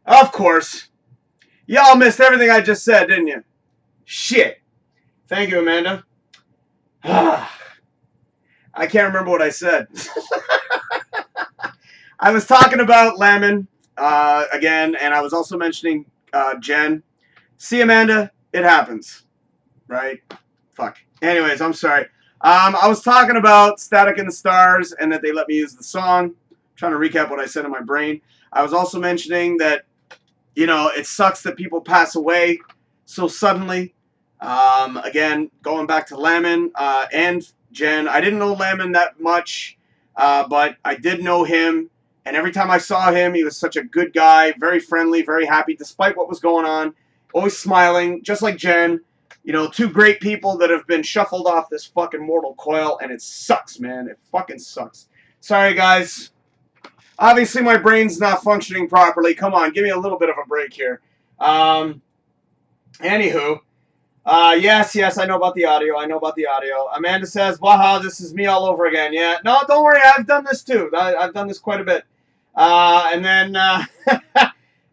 Of course. Y'all missed everything I just said, didn't you? Shit. Thank you, Amanda. I can't remember what I said. I was talking about Lamin again, and I was also mentioning Jen. See, Amanda, it happens, right? Fuck. Anyways, I'm sorry. I was talking about Static in the Stars and that they let me use the song. I'm trying to recap what I said in my brain. I was also mentioning that, you know, it sucks that people pass away so suddenly. Again, going back to Lamin and Jen, I didn't know Lamin that much, but I did know him. And every time I saw him, he was such a good guy, very friendly, very happy, despite what was going on. Always smiling, just like Jen. You know, two great people that have been shuffled off this fucking mortal coil, and it sucks, man. It fucking sucks. Sorry, guys. Obviously, my brain's not functioning properly. Come on, give me a little bit of a break here. Anywho, yes, I know about the audio. I know about the audio. Amanda says, "Waha, this is me all over again." Yeah, no, don't worry. I've done this too. I've done this quite a bit. And then,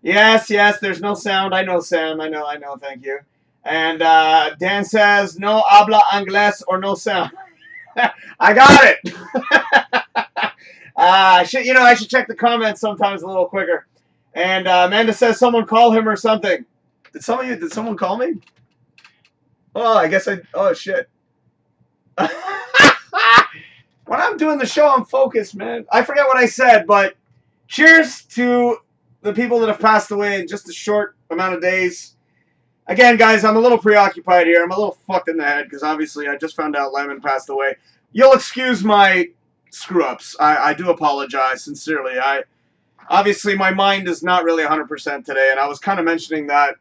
yes, there's no sound. I know, Sam. I know. Thank you. And Dan says, "No habla inglés or no sound." I got it. I should check the comments sometimes a little quicker. And Amanda says, "Someone call him or something." Did someone call me? Oh, I guess oh, shit. When I'm doing the show, I'm focused, man. I forget what I said, but cheers to the people that have passed away in just a short amount of days. Again, guys, I'm a little preoccupied here. I'm a little fucked in the head because obviously I just found out Lamin passed away. You'll excuse my screw-ups. I do apologize, sincerely. Obviously, my mind is not really 100% today, and I was kind of mentioning that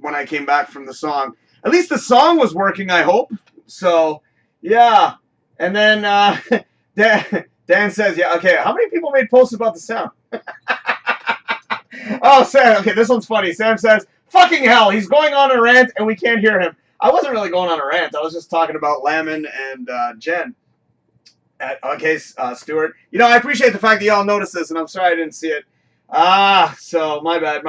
when I came back from the song. At least the song was working, I hope. So, yeah. And then Dan says, yeah, okay, how many people made posts about the sound? Oh, Sam, okay, this one's funny. Sam says, fucking hell, he's going on a rant and we can't hear him. I wasn't really going on a rant. I was just talking about Lamin and Jen. Okay, Stuart. You know, I appreciate the fact that y'all noticed this, and I'm sorry I didn't see it. So, my bad.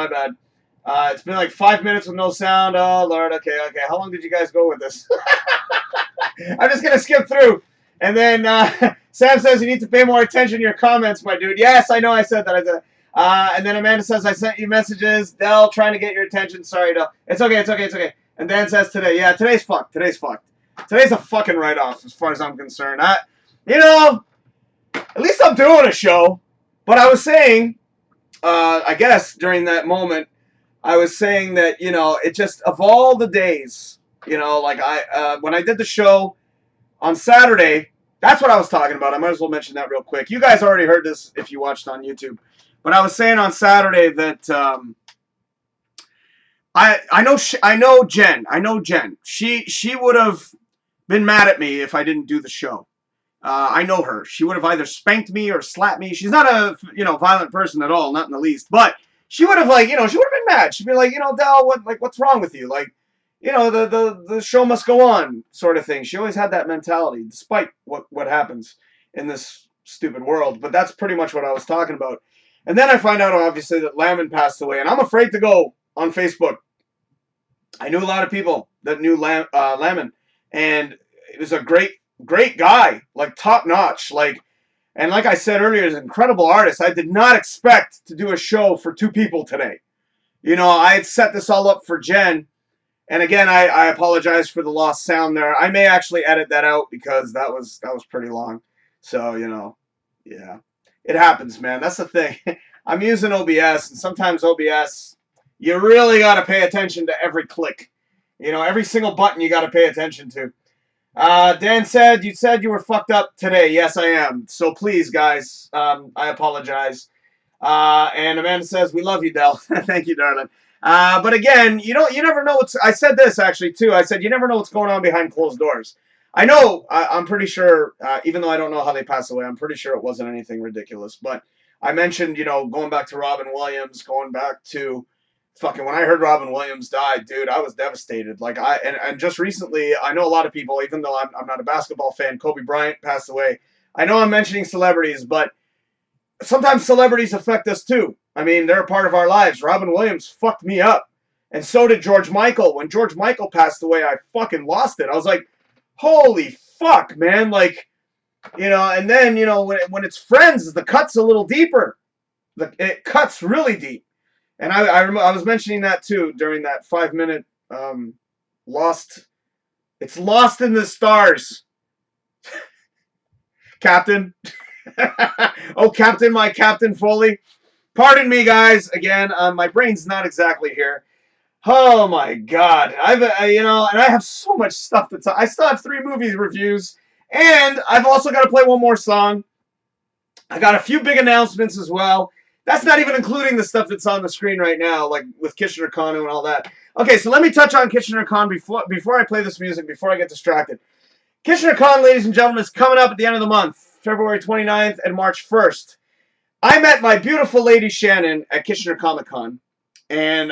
It's been like 5 minutes with no sound. Oh, Lord, okay. How long did you guys go with this? I'm just going to skip through. And then Sam says you need to pay more attention to your comments, my dude. Yes, I know I said that. And then Amanda says, I sent you messages. Dell, trying to get your attention. Sorry, Dell. It's okay. And Dan says today, yeah, today's fucked. Today's a fucking write-off as far as I'm concerned. You know, at least I'm doing a show. But I was saying, I guess during that moment, I was saying that, you know, it just, of all the days, you know, like when I did the show on Saturday, that's what I was talking about. I might as well mention that real quick. You guys already heard this if you watched on YouTube. But I was saying on Saturday that I know Jen. She would have been mad at me if I didn't do the show. I know her. She would have either spanked me or slapped me. She's not a violent person at all, not in the least. But she would have she would have been mad. She'd be like, Dell, what's wrong with you? Like, the show must go on, sort of thing. She always had that mentality, despite what happens in this stupid world. But that's pretty much what I was talking about. And then I find out, obviously, that Lamin passed away, and I'm afraid to go on Facebook. I knew a lot of people that knew Lamin, and it was a great guy, like top notch, and like I said earlier, he's an incredible artist. I did not expect to do a show for two people today. I had set this all up for Jen, and again, I apologize for the lost sound there. I may actually edit that out because that was pretty long. So yeah, it happens, man. That's the thing. I'm using OBS, and sometimes OBS, you really got to pay attention to every click. Every single button you got to pay attention to. Dan said, you said you were fucked up today. Yes, I am. So please, guys, I apologize. And Amanda says, we love you, Dell. Thank you, darling. But again, you never know I said this actually too. I said, you never know what's going on behind closed doors. I know, I'm pretty sure, even though I don't know how they passed away, I'm pretty sure it wasn't anything ridiculous. But I mentioned, going back to Robin Williams, going back to fucking when I heard Robin Williams died, dude, I was devastated. And just recently, I know a lot of people, even though I'm not a basketball fan, Kobe Bryant passed away. I know I'm mentioning celebrities, but sometimes celebrities affect us too. I mean, they're a part of our lives. Robin Williams fucked me up. And so did George Michael. When George Michael passed away, I fucking lost it. I was like, holy fuck, man. Like, and then, when it's friends, the cut's a little deeper. It cuts really deep. And I was mentioning that too during that 5 minute lost. It's lost in the stars. Captain. Oh, Captain, my Captain Foley. Pardon me, guys. Again, my brain's not exactly here. Oh my God, and I have so much stuff to talk. I still have 3 movie reviews, and I've also got to play one more song. I got a few big announcements as well. That's not even including the stuff that's on the screen right now, like with Kitchener-Kanu and all that. Okay, so let me touch on Kitchener-Con before I play this music, before I get distracted. Kitchener-Con, ladies and gentlemen, is coming up at the end of the month, February 29th and March 1st. I met my beautiful lady Shannon at Kitchener Comic-Con. And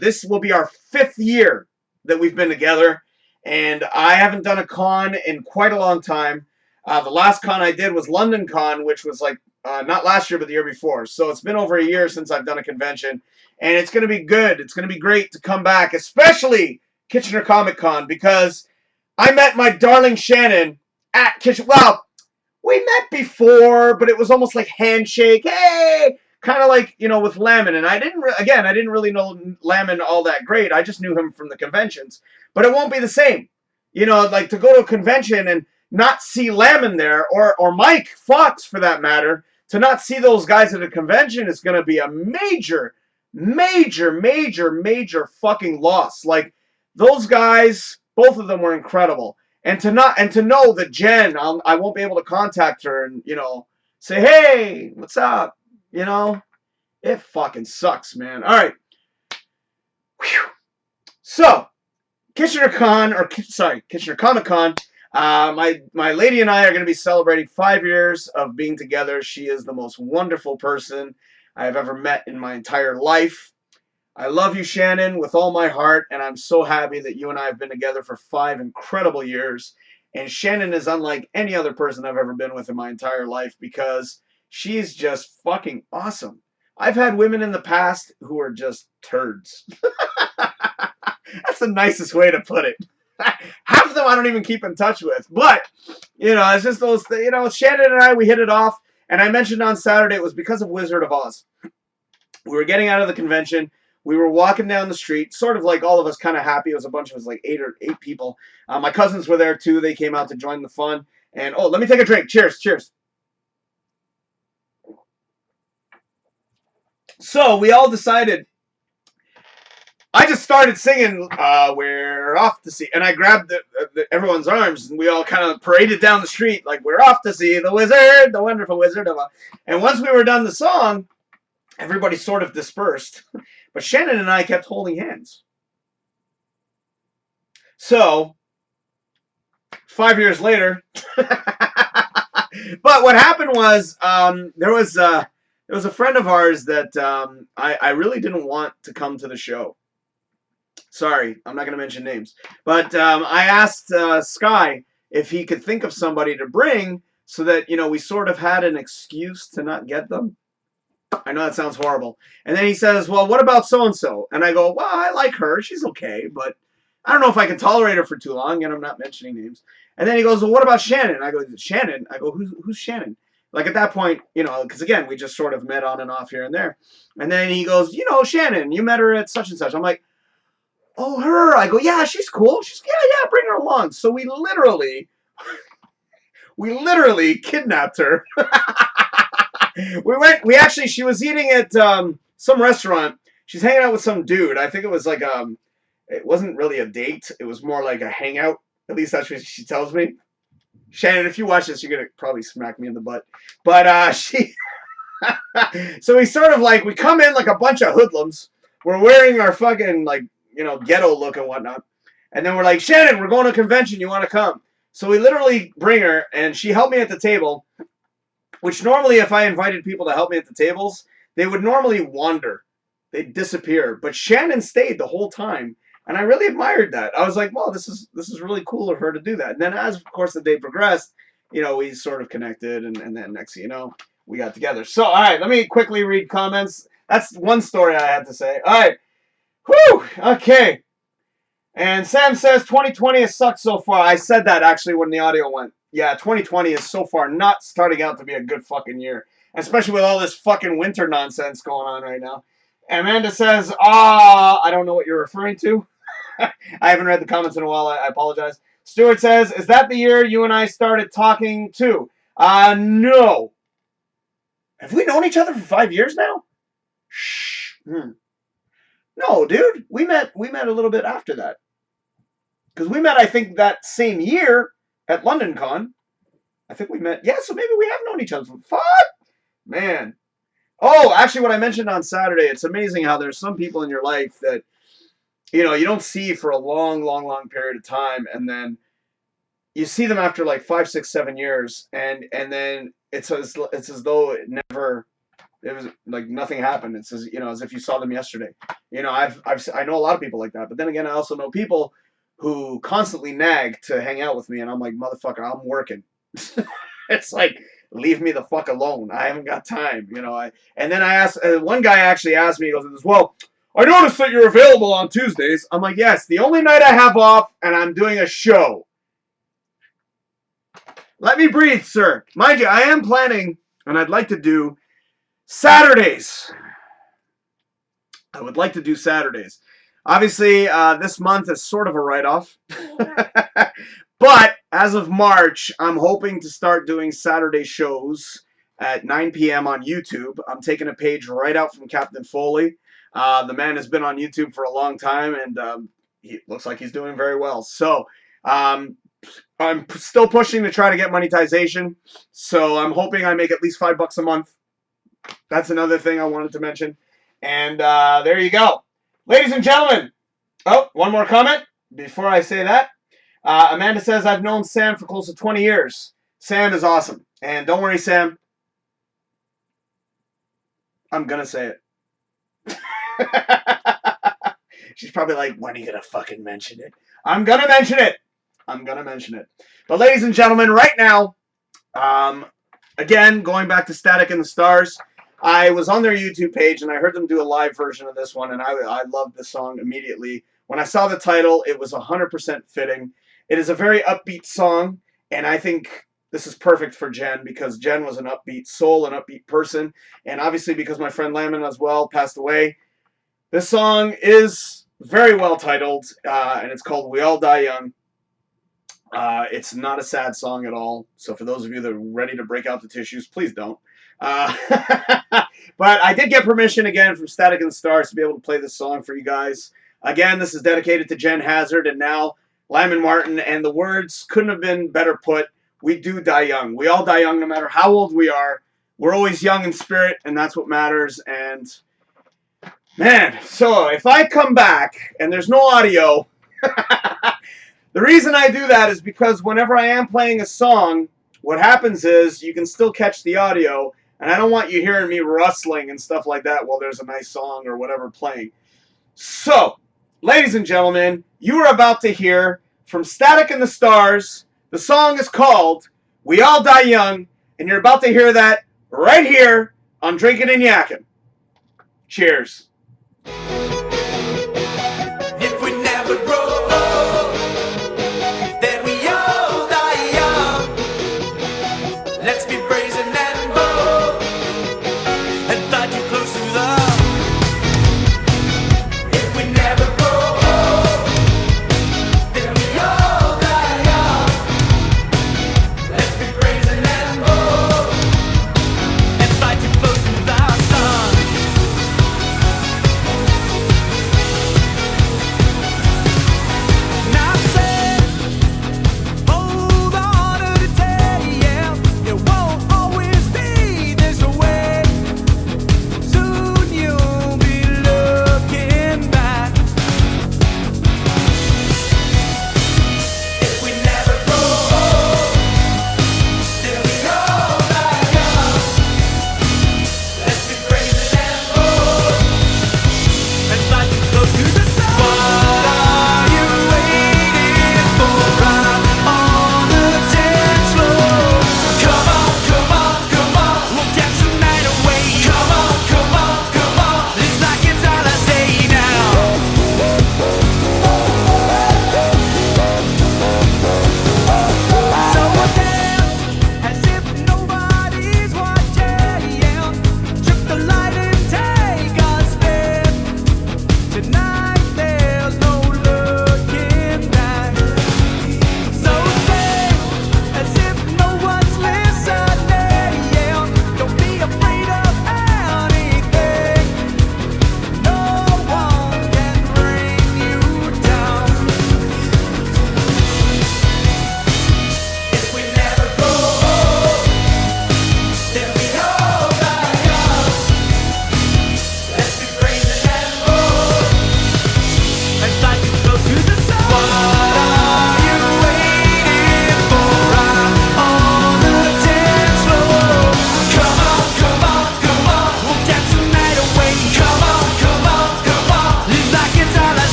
this will be our 5th year that we've been together. And I haven't done a con in quite a long time. The last con I did was London Con, which was like, not last year, but the year before. So it's been over a year since I've done a convention. And it's going to be good. It's going to be great to come back, especially Kitchener Comic Con, because I met my darling Shannon at Kitchener. Well, we met before, but it was almost like handshake. Hey! Kind of like, with Lamin. And I didn't really know Lamin all that great. I just knew him from the conventions. But it won't be the same. Like to go to a convention and not see Lamin there, or Mike Fox for that matter, to not see those guys at a convention is going to be a major, major, major, major fucking loss. Like, those guys, both of them were incredible. And to know that Jen, I won't be able to contact her and, say, hey, what's up? It fucking sucks, man. All right. Whew. So, Kitchener Comic-Con. My lady and I are going to be celebrating 5 years of being together. She is the most wonderful person I have ever met in my entire life. I love you, Shannon, with all my heart, and I'm so happy that you and I have been together for 5 incredible years. And Shannon is unlike any other person I've ever been with in my entire life, because she's just fucking awesome. I've had women in the past who are just turds. That's the nicest way to put it. Half of them I don't even keep in touch with. But, it's just those, Shannon and I, we hit it off. And I mentioned on Saturday it was because of Wizard of Oz. We were getting out of the convention. We were walking down the street, sort of like all of us kind of happy. It was a bunch of us, like 8 people. My cousins were there too. They came out to join the fun. And, oh, let me take a drink. Cheers, cheers. So we all decided, I just started singing, we're off to see, and I grabbed everyone's arms, and we all kind of paraded down the street, like, we're off to see the wizard, the wonderful Wizard of Oz. And once we were done the song, everybody sort of dispersed, but Shannon and I kept holding hands. So, 5 years later, but what happened was, there was a friend of ours that I really didn't want to come to the show. Sorry, I'm not going to mention names. But I asked Sky if he could think of somebody to bring so that, we sort of had an excuse to not get them. I know that sounds horrible. And then he says, well, what about so-and-so? And I go, well, I like her. She's okay, but I don't know if I can tolerate her for too long, and I'm not mentioning names. And then he goes, well, what about Shannon? I go, Shannon? I go, who's Shannon? Like, at that point, because again, we just sort of met on and off here and there. And then he goes, Shannon, you met her at such and such. I'm like, oh, her. I go, yeah, she's cool. Yeah, bring her along. So we literally kidnapped her. She was eating at some restaurant. She's hanging out with some dude. I think it was like, it wasn't really a date. It was more like a hangout. At least that's what she tells me. Shannon, if you watch this, you're going to probably smack me in the butt. But so we sort of we come in like a bunch of hoodlums. We're wearing our fucking, ghetto look and whatnot. And then we're like, Shannon, we're going to a convention. You want to come? So we literally bring her, and she helped me at the table, which normally if I invited people to help me at the tables, they would normally wander. They'd disappear. But Shannon stayed the whole time. And I really admired that. I was like, well, this is really cool of her to do that. And then as, of course, the day progressed, we sort of connected. And then next thing you know, we got together. So, all right, let me quickly read comments. That's one story I had to say. All right. Whew. Okay. And Sam says 2020 has sucked so far. I said that actually when the audio went. Yeah, 2020 is so far not starting out to be a good fucking year. Especially with all this fucking winter nonsense going on right now. Amanda says, I don't know what you're referring to. I haven't read the comments in a while. I apologize. Stuart says, is that the year you and I started talking too? No. Have we known each other for 5 years now? Shh. No, dude. We met a little bit after that. Because we met, I think, that same year at London Con. I think we met. Yeah, so maybe we have known each other for fuck. Man. Oh, actually, what I mentioned on Saturday, it's amazing how there's some people in your life that, you know, you don't see for a long, long, long period of time, and then you see them after like 5, 6, 7 years, and then it's as though it was like nothing happened. It's as, you know, as if you saw them yesterday. You know, I know a lot of people like that, but then again, I also know people who constantly nag to hang out with me, and I'm like, motherfucker, I'm working. It's like, leave me the fuck alone. I haven't got time, you know. And then I asked, one guy actually asked me, he goes, well, I noticed that you're available on Tuesdays. I'm like, yes, the only night I have off, and I'm doing a show. Let me breathe, sir. Mind you, I am planning, and I'd like to do Saturdays. I would like to do Saturdays. Obviously, this month is sort of a write-off. But as of March, I'm hoping to start doing Saturday shows at 9 p.m. on YouTube. I'm taking a page right out from Captain Foley. The man has been on YouTube for a long time, and he looks like he's doing very well. So I'm still pushing to try to get monetization. So I'm hoping I make at least $5 a month. That's another thing I wanted to mention. And there you go. Ladies and gentlemen. Oh, one more comment before I say that. Amanda says, I've known Sam for close to 20 years. Sam is awesome. And don't worry, Sam. I'm going to say it. She's probably like, when are you going to fucking mention it? I'm going to mention it. I'm going to mention it. But ladies and gentlemen, right now, again, going back to Static and the Stars, I was on their YouTube page and I heard them do a live version of this one, and I loved this song immediately. When I saw the title, it was 100% fitting. It is a very upbeat song, and I think this is perfect for Jen because Jen was an upbeat soul, an upbeat person, and obviously because my friend Lamin as well passed away, this song is very well titled, and it's called We All Die Young. It's not a sad song at all, so for those of you that are ready to break out the tissues, please don't. But I did get permission again from Static and the Stars to be able to play this song for you guys. Again, this is dedicated to Jen Hazzard and now Lamin Martin, and the words couldn't have been better put. We do die young. We all die young no matter how old we are. We're always young in spirit, and that's what matters. And, man, so if I come back and there's no audio, the reason I do that is because whenever I am playing a song, what happens is you can still catch the audio, and I don't want you hearing me rustling and stuff like that while there's a nice song or whatever playing. So, ladies and gentlemen, you are about to hear from Static and the Stars. The song is called We All Die Young, and you're about to hear that right here on Drinkin and Yakkin. Cheers. If we never grow old, then we all die young. Let's be brazen and bold and fight too close to the. If we never grow old, then we all die young. Let's be brazen and bold and fight too close to the sun.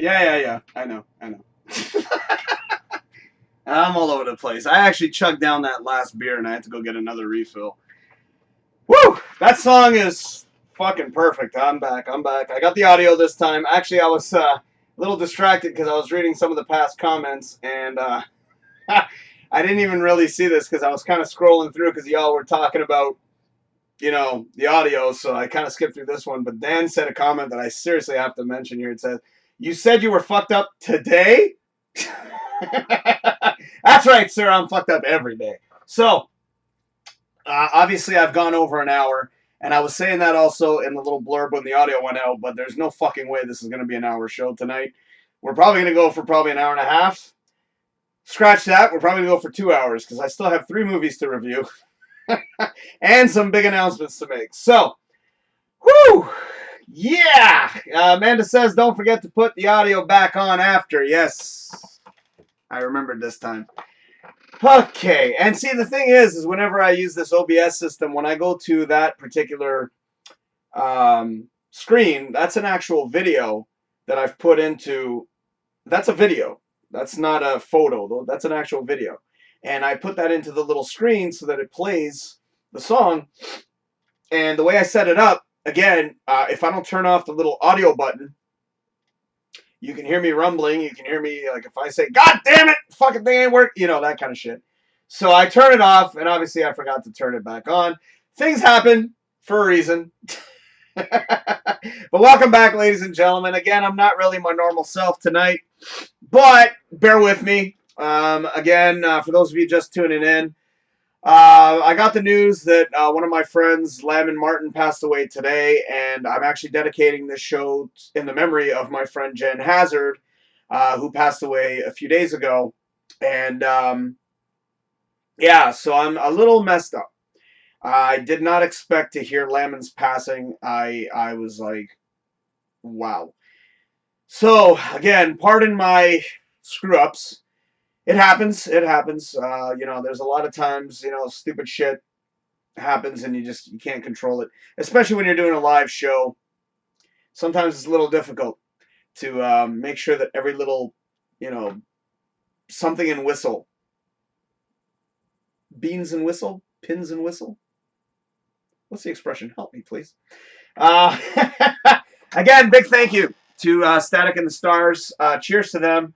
Yeah. I know. I'm all over the place. I actually chugged down that last beer and I had to go get another refill. Woo! That song is fucking perfect. I'm back. I got the audio this time. Actually, I was a little distracted because I was reading some of the past comments and I didn't even really see this because I was kind of scrolling through because y'all were talking about, the audio, so I kind of skipped through this one. But Dan said a comment that I seriously have to mention here. It says, "You said you were fucked up today?" That's right, sir. I'm fucked up every day. So, obviously, I've gone over an hour, and I was saying that also in the little blurb when the audio went out, but there's no fucking way this is going to be an hour show tonight. We're probably going to go for probably an hour and a half. Scratch that. We're probably going to go for 2 hours because I still have 3 movies to review and some big announcements to make. So, whoo! Yeah! Amanda says, don't forget to put the audio back on after. Yes. I remembered this time. Okay, and see, the thing is whenever I use this OBS system, when I go to that particular screen, that's an actual video that I've put into, that's a video. That's not a photo, though. That's an actual video. And I put that into the little screen so that it plays the song. And the way I set it up, again, if I don't turn off the little audio button, you can hear me rumbling. You can hear me, like, if I say, "God damn it, fucking thing ain't working," that kind of shit. So I turn it off, and obviously I forgot to turn it back on. Things happen for a reason. But welcome back, ladies and gentlemen. Again, I'm not really my normal self tonight, but bear with me. Again, for those of you just tuning in, I got the news that one of my friends, Lamin Martin, passed away today, and I'm actually dedicating this show in the memory of my friend Jen Hazzard, who passed away a few days ago. And yeah, so I'm a little messed up. I did not expect to hear Lamin's passing. I was like, wow. So again, pardon my screw ups. It happens. It happens. There's a lot of times, stupid shit happens and you can't control it. Especially when you're doing a live show. Sometimes it's a little difficult to make sure that every little, something and whistle. Beans and whistle? Pins and whistle? What's the expression? Help me, please. Again, big thank you to Static and the Stars. Cheers to them.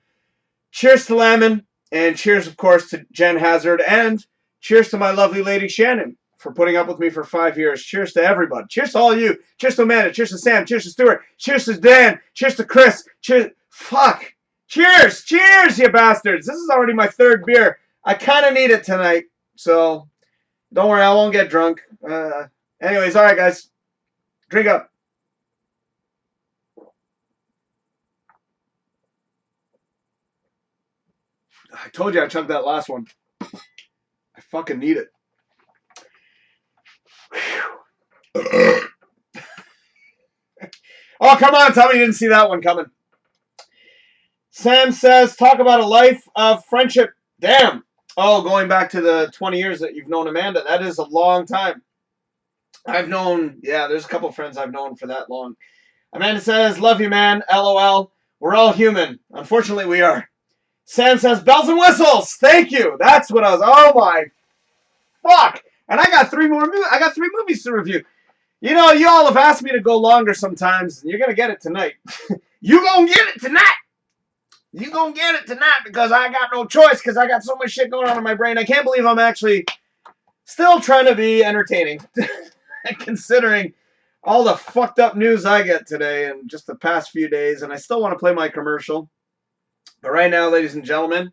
Cheers to Lamin. And cheers, of course, to Jen Hazzard. And cheers to my lovely lady Shannon for putting up with me for 5 years. Cheers to everybody. Cheers to all of you. Cheers to Amanda. Cheers to Sam. Cheers to Stuart. Cheers to Dan. Cheers to Chris. Cheers. Fuck. Cheers. Cheers, you bastards. This is already my 3rd beer. I kind of need it tonight. So, don't worry. I won't get drunk. Anyways, all right, guys. Drink up. I told you I chugged that last one. I fucking need it. Oh, come on. Tell me you didn't see that one coming. Sam says, talk about a life of friendship. Damn. Oh, going back to the 20 years that you've known Amanda. That is a long time. There's a couple friends I've known for that long. Amanda says, love you, man. LOL. We're all human. Unfortunately, we are. Sam says, bells and whistles. Thank you. That's what I was. Oh, my fuck. And I got 3 more. I got 3 movies to review. You all have asked me to go longer sometimes, and you're going to get it tonight. You going to get it tonight. You going to get it tonight because I got no choice because I got so much shit going on in my brain. I can't believe I'm actually still trying to be entertaining considering all the fucked up news I get today and just the past few days, and I still want to play my commercial. But right now, ladies and gentlemen,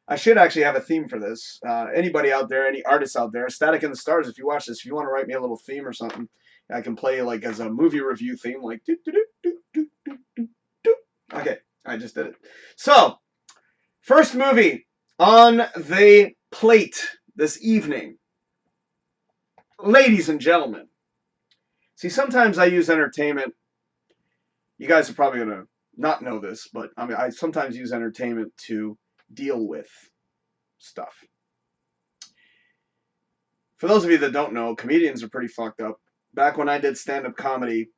I should actually have a theme for this. Anybody out there, any artists out there, Static and the Stars, if you watch this, if you want to write me a little theme or something, I can play like as a movie review theme, like do do do do do do do do. Okay, I just did it. So, first movie on the plate this evening, ladies and gentlemen. See, sometimes I use entertainment. You guys are probably gonna not know this, but I sometimes use entertainment to deal with stuff. For those of you that don't know, comedians are pretty fucked up. Back when I did stand-up comedy,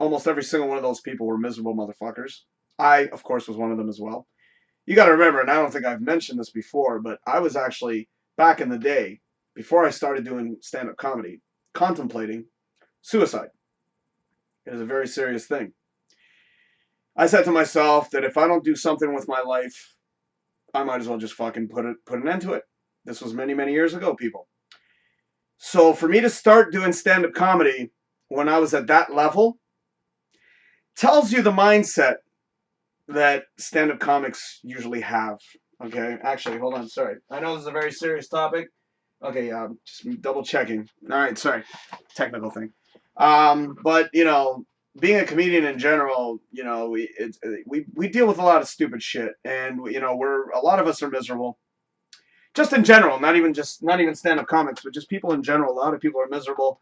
almost every single one of those people were miserable motherfuckers. I, of course, was one of them as well. You got to remember, and I don't think I've mentioned this before, but I was actually, back in the day, before I started doing stand-up comedy, contemplating suicide. It is a very serious thing. I said to myself that if I don't do something with my life, I might as well just fucking put an end to it. This was many, many years ago, people. So for me to start doing stand-up comedy when I was at that level tells you the mindset that stand-up comics usually have. Okay, actually, hold on. Sorry, I know this is a very serious topic. Okay, just double checking. All right, sorry, technical thing. But being a comedian in general, we deal with a lot of stupid shit, and a lot of us are miserable. Just in general, not even stand-up comics, but just people in general. A lot of people are miserable.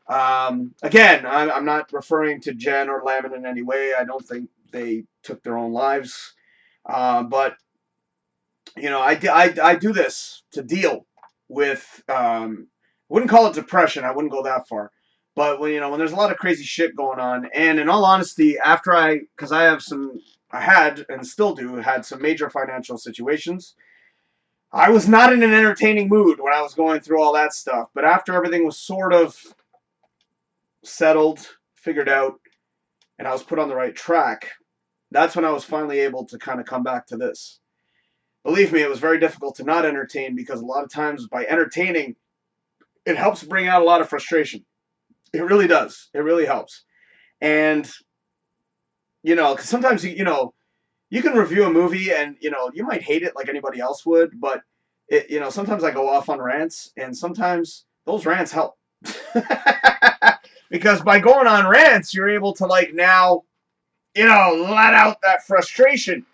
Again, I'm not referring to Jen or Lamin in any way. I don't think they took their own lives. But I do this to deal with. Wouldn't call it depression. I wouldn't go that far. But when there's a lot of crazy shit going on, and in all honesty, because I had and still do had some major financial situations. I was not in an entertaining mood when I was going through all that stuff. But after everything was sort of settled, figured out, and I was put on the right track, that's when I was finally able to kind of come back to this. Believe me, it was very difficult to not entertain because a lot of times by entertaining, it helps bring out a lot of frustration. It really does. It really helps. And, 'cause sometimes, you can review a movie and, you might hate it like anybody else would, but, sometimes I go off on rants and sometimes those rants help. Because by going on rants, you're able to now, let out that frustration.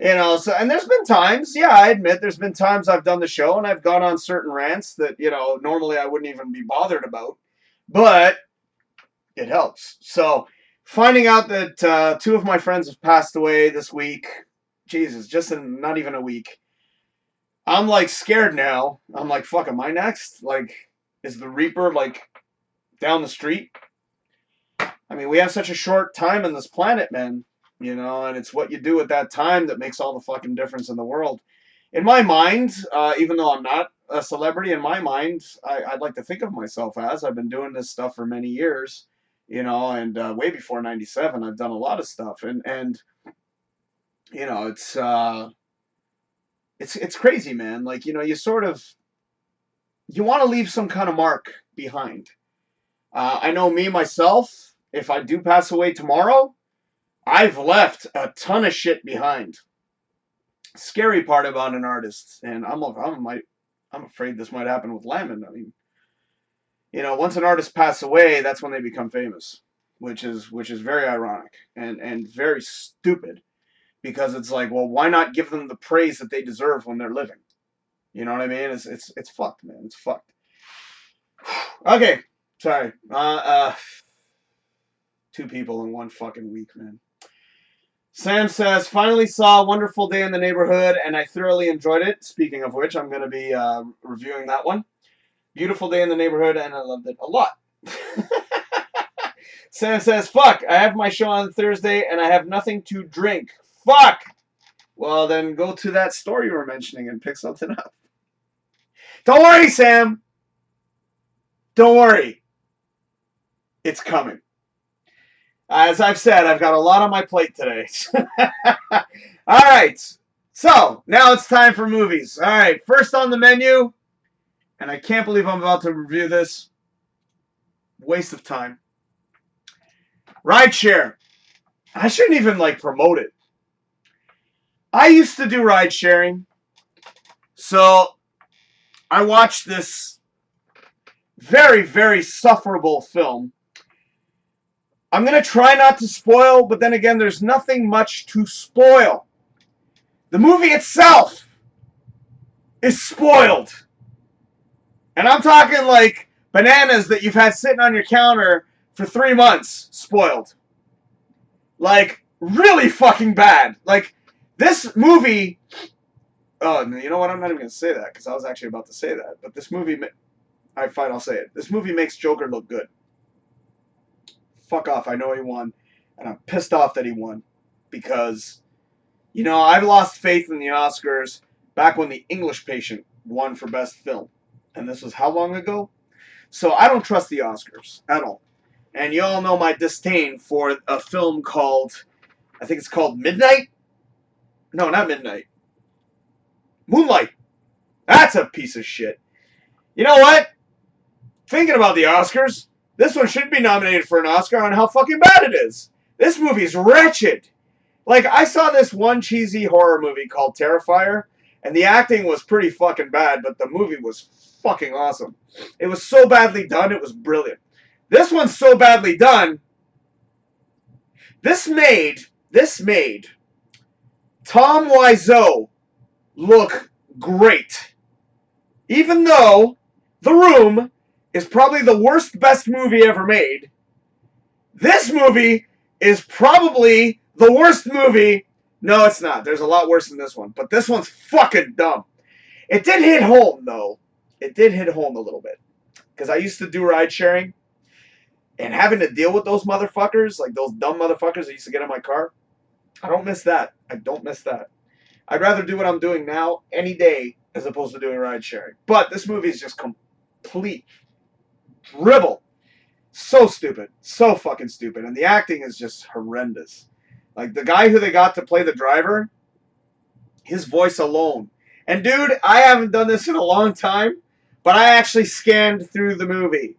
So, and there's been times, yeah, I admit there's been times I've done the show and I've gone on certain rants that, normally I wouldn't even be bothered about, but it helps. So finding out that two of my friends have passed away this week, Jesus, just in not even a week, I'm scared now. I'm like, fuck, am I next? Is the Reaper down the street? I mean, we have such a short time on this planet, man. And it's what you do at that time that makes all the fucking difference in the world. In my mind, even though I'm not a celebrity, in my mind, I'd like to think of myself as I've been doing this stuff for many years, and way before '97, I've done a lot of stuff, and it's crazy, man. You want to leave some kind of mark behind. I know me myself. If I do pass away tomorrow, I've left a ton of shit behind. Scary part about an artist, and I'm afraid this might happen with Lamin. I mean, once an artist passes away, that's when they become famous, which is very ironic and very stupid, because it's like, well, why not give them the praise that they deserve when they're living? You know what I mean? It's fucked, man. It's fucked. Okay, sorry. Two people in one fucking week, man. Sam says, finally saw Wonderful Day in the Neighborhood, and I thoroughly enjoyed it. Speaking of which, I'm going to be reviewing that one. Beautiful Day in the Neighborhood, and I loved it a lot. Sam says, fuck, I have my show on Thursday, and I have nothing to drink. Fuck! Well, then go to that store you were mentioning and pick something up. Don't worry, Sam! Don't worry. It's coming. As I've said, I've got a lot on my plate today. All right. So, now it's time for movies. All right. First on the menu, and I can't believe I'm about to review this. Waste of time. Rideshare. I shouldn't even, promote it. I used to do ride sharing. So, I watched this very, very sufferable film. I'm going to try not to spoil, but then again, there's nothing much to spoil. The movie itself is spoiled. And I'm talking bananas that you've had sitting on your counter for 3 months spoiled. Really fucking bad. This movie... Oh, you know what? I'm not even going to say that, because I was actually about to say that. But this movie... Alright, fine, I'll say it. This movie makes Joker look good. Fuck off, I know he won, and I'm pissed off that he won. because, you know, I've lost faith in the Oscars back when The English Patient won for Best Film. And this was how long ago? So I don't trust the Oscars at all. And you all know my disdain for a film called, I think it's called Midnight? No, not Midnight. Moonlight. That's a piece of shit. You know what? Thinking about the Oscars, this one should be nominated for an Oscar on how fucking bad it is. This movie's wretched. Like, I saw this one cheesy horror movie called Terrifier, and the acting was pretty fucking bad, but the movie was fucking awesome. It was so badly done, it was brilliant. This one's so badly done, this made Tom Wiseau look great. Even though The Room is probably the worst best movie ever made, this movie is probably the worst movie. No, it's not. There's a lot worse than this one. But this one's fucking dumb. It did hit home, though. It did hit home a little bit. Because I used to do ride sharing. And having to deal with those motherfuckers, like those dumb motherfuckers that used to get in my car, I don't miss that. I don't miss that. I'd rather do what I'm doing now any day as opposed to doing ride sharing. But this movie is just complete dribble. So stupid. So fucking stupid. And the acting is just horrendous. Like, the guy who they got to play the driver, his voice alone. And, dude, I haven't done this in a long time, but I actually scanned through the movie.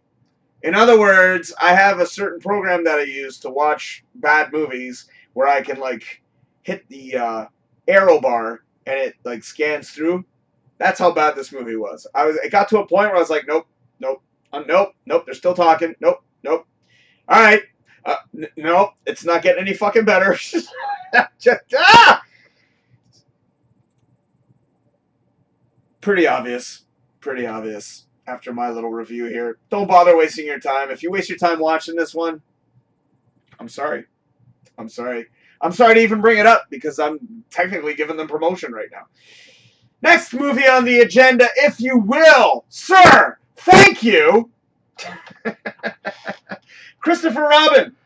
In other words, I have a certain program that I use to watch bad movies where I can, like, hit the arrow bar and it, like, scans through. That's how bad this movie was. It got to a point where I was like, nope, they're still talking. Nope. All right. Nope, it's not getting any fucking better. Pretty obvious after my little review here. Don't bother wasting your time. If you waste your time watching this one, I'm sorry. I'm sorry to even bring it up because I'm technically giving them promotion right now. Next movie on the agenda, if you will, sir. Thank you. Christopher Robin.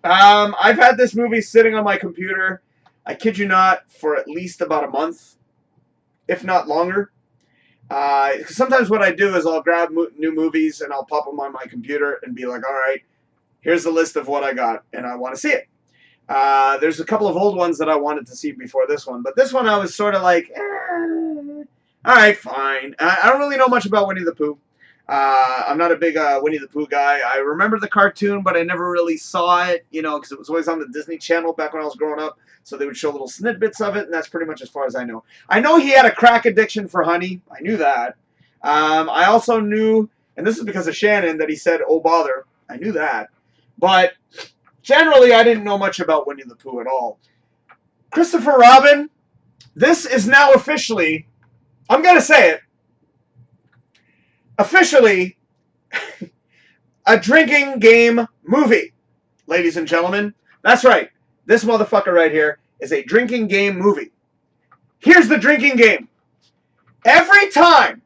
I've had this movie sitting on my computer, I kid you not, for at least about a month, if not longer. Sometimes what I do is I'll grab new movies and I'll pop them on my computer and be like, all right, here's the list of what I got, and I want to see it. There's a couple of old ones that I wanted to see before this one, but this one I was sort of like, all right, fine. I don't really know much about Winnie the Pooh. I'm not a big Winnie the Pooh guy. I remember the cartoon, but I never really saw it, you know, because it was always on the Disney Channel back when I was growing up. So they would show little snippets of it, and that's pretty much as far as I know. I know he had a crack addiction for honey. I knew that. I also knew, and this is because of Shannon, that he said, oh, bother. I knew that. But generally, I didn't know much about Winnie the Pooh at all. Christopher Robin, this is now officially, I'm going to say it, officially a drinking game movie, ladies and gentlemen. That's right. This motherfucker right here is a drinking game movie. Here's the drinking game. Every time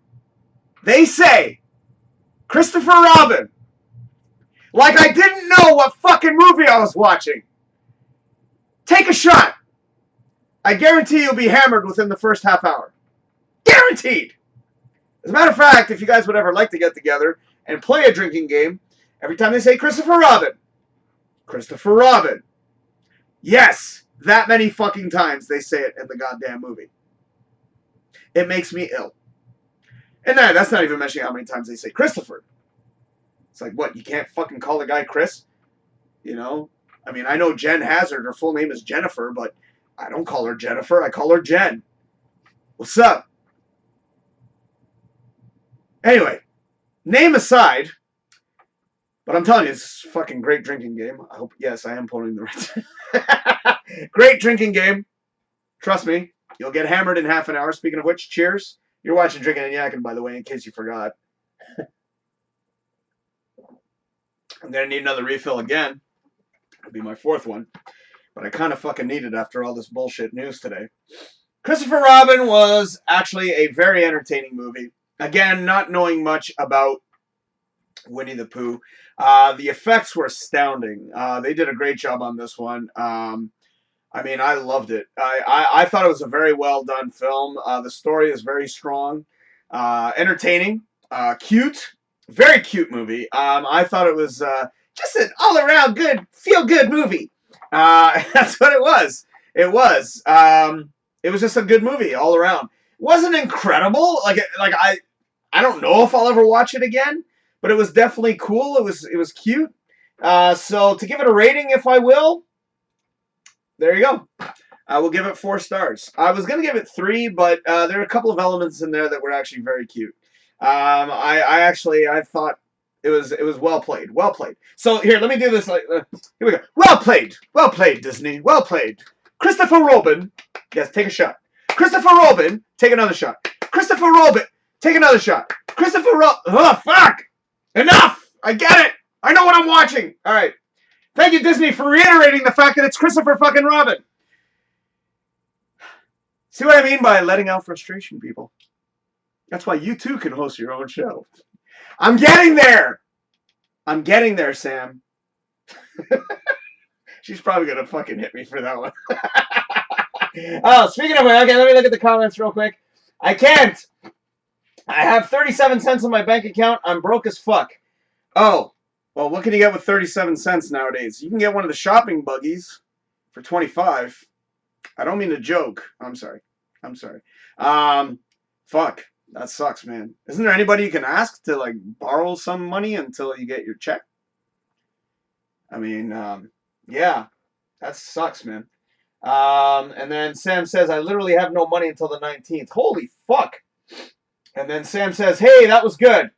they say Christopher Robin, like I didn't know what fucking movie I was watching, take a shot. I guarantee you'll be hammered within the first half hour. Guaranteed. As a matter of fact, if you guys would ever like to get together and play a drinking game, every time they say Christopher Robin, yes, that many fucking times they say it in the goddamn movie. It makes me ill. And that's not even mentioning how many times they say Christopher. It's like, what, you can't fucking call the guy Chris? You know? I mean, I know Jen Hazzard, her full name is Jennifer, but I don't call her Jennifer, I call her Jen. What's up? Anyway, name aside, but I'm telling you, it's a fucking great drinking game. I hope, yes, I am pulling the right. Great drinking game. Trust me, you'll get hammered in half an hour. Speaking of which, cheers. You're watching Drinkin and Yakkin, by the way, in case you forgot. I'm going to need another refill again. It'll be my fourth one. But I kind of fucking need it after all this bullshit news today. Christopher Robin was actually a very entertaining movie. Again, not knowing much about Winnie the Pooh. The effects were astounding. They did a great job on this one. I mean, I loved it. I thought it was a very well done film. The story is very strong, entertaining, cute, very cute movie. I thought it was just an all around good, feel good movie. That's what it was. It was. It was just a good movie all around. It wasn't incredible. I don't know if I'll ever watch it again, but it was definitely cool. It was cute. So to give it a rating, if I will, there you go. I will give it 4 stars. I was gonna give it 3, but there are a couple of elements in there that were actually very cute. I thought it was well played, well played. So here, let me do this. Here we go. Well played, Disney. Well played, Christopher Robin. Yes, take a shot. Christopher Robin, take another shot. Christopher Robin, take another shot. Christopher Robin. Oh fuck! Enough! I get it. I know what I'm watching. All right. Thank you, Disney, for reiterating the fact that it's Christopher fucking Robin. See what I mean by letting out frustration, people? That's why you too can host your own show. I'm getting there. I'm getting there, Sam. She's probably gonna fucking hit me for that one. Oh, speaking of it, okay, let me look at the comments real quick. I can't. I have 37 cents in my bank account. I'm broke as fuck. Oh, well, what can you get with 37 cents nowadays? You can get one of the shopping buggies for 25. I don't mean to joke. I'm sorry. Fuck. That sucks, man. Isn't there anybody you can ask to, like, borrow some money until you get your check? I mean, yeah. That sucks, man. And then Sam says, I literally have no money until the 19th. Holy fuck. And then Sam says, hey, that was good.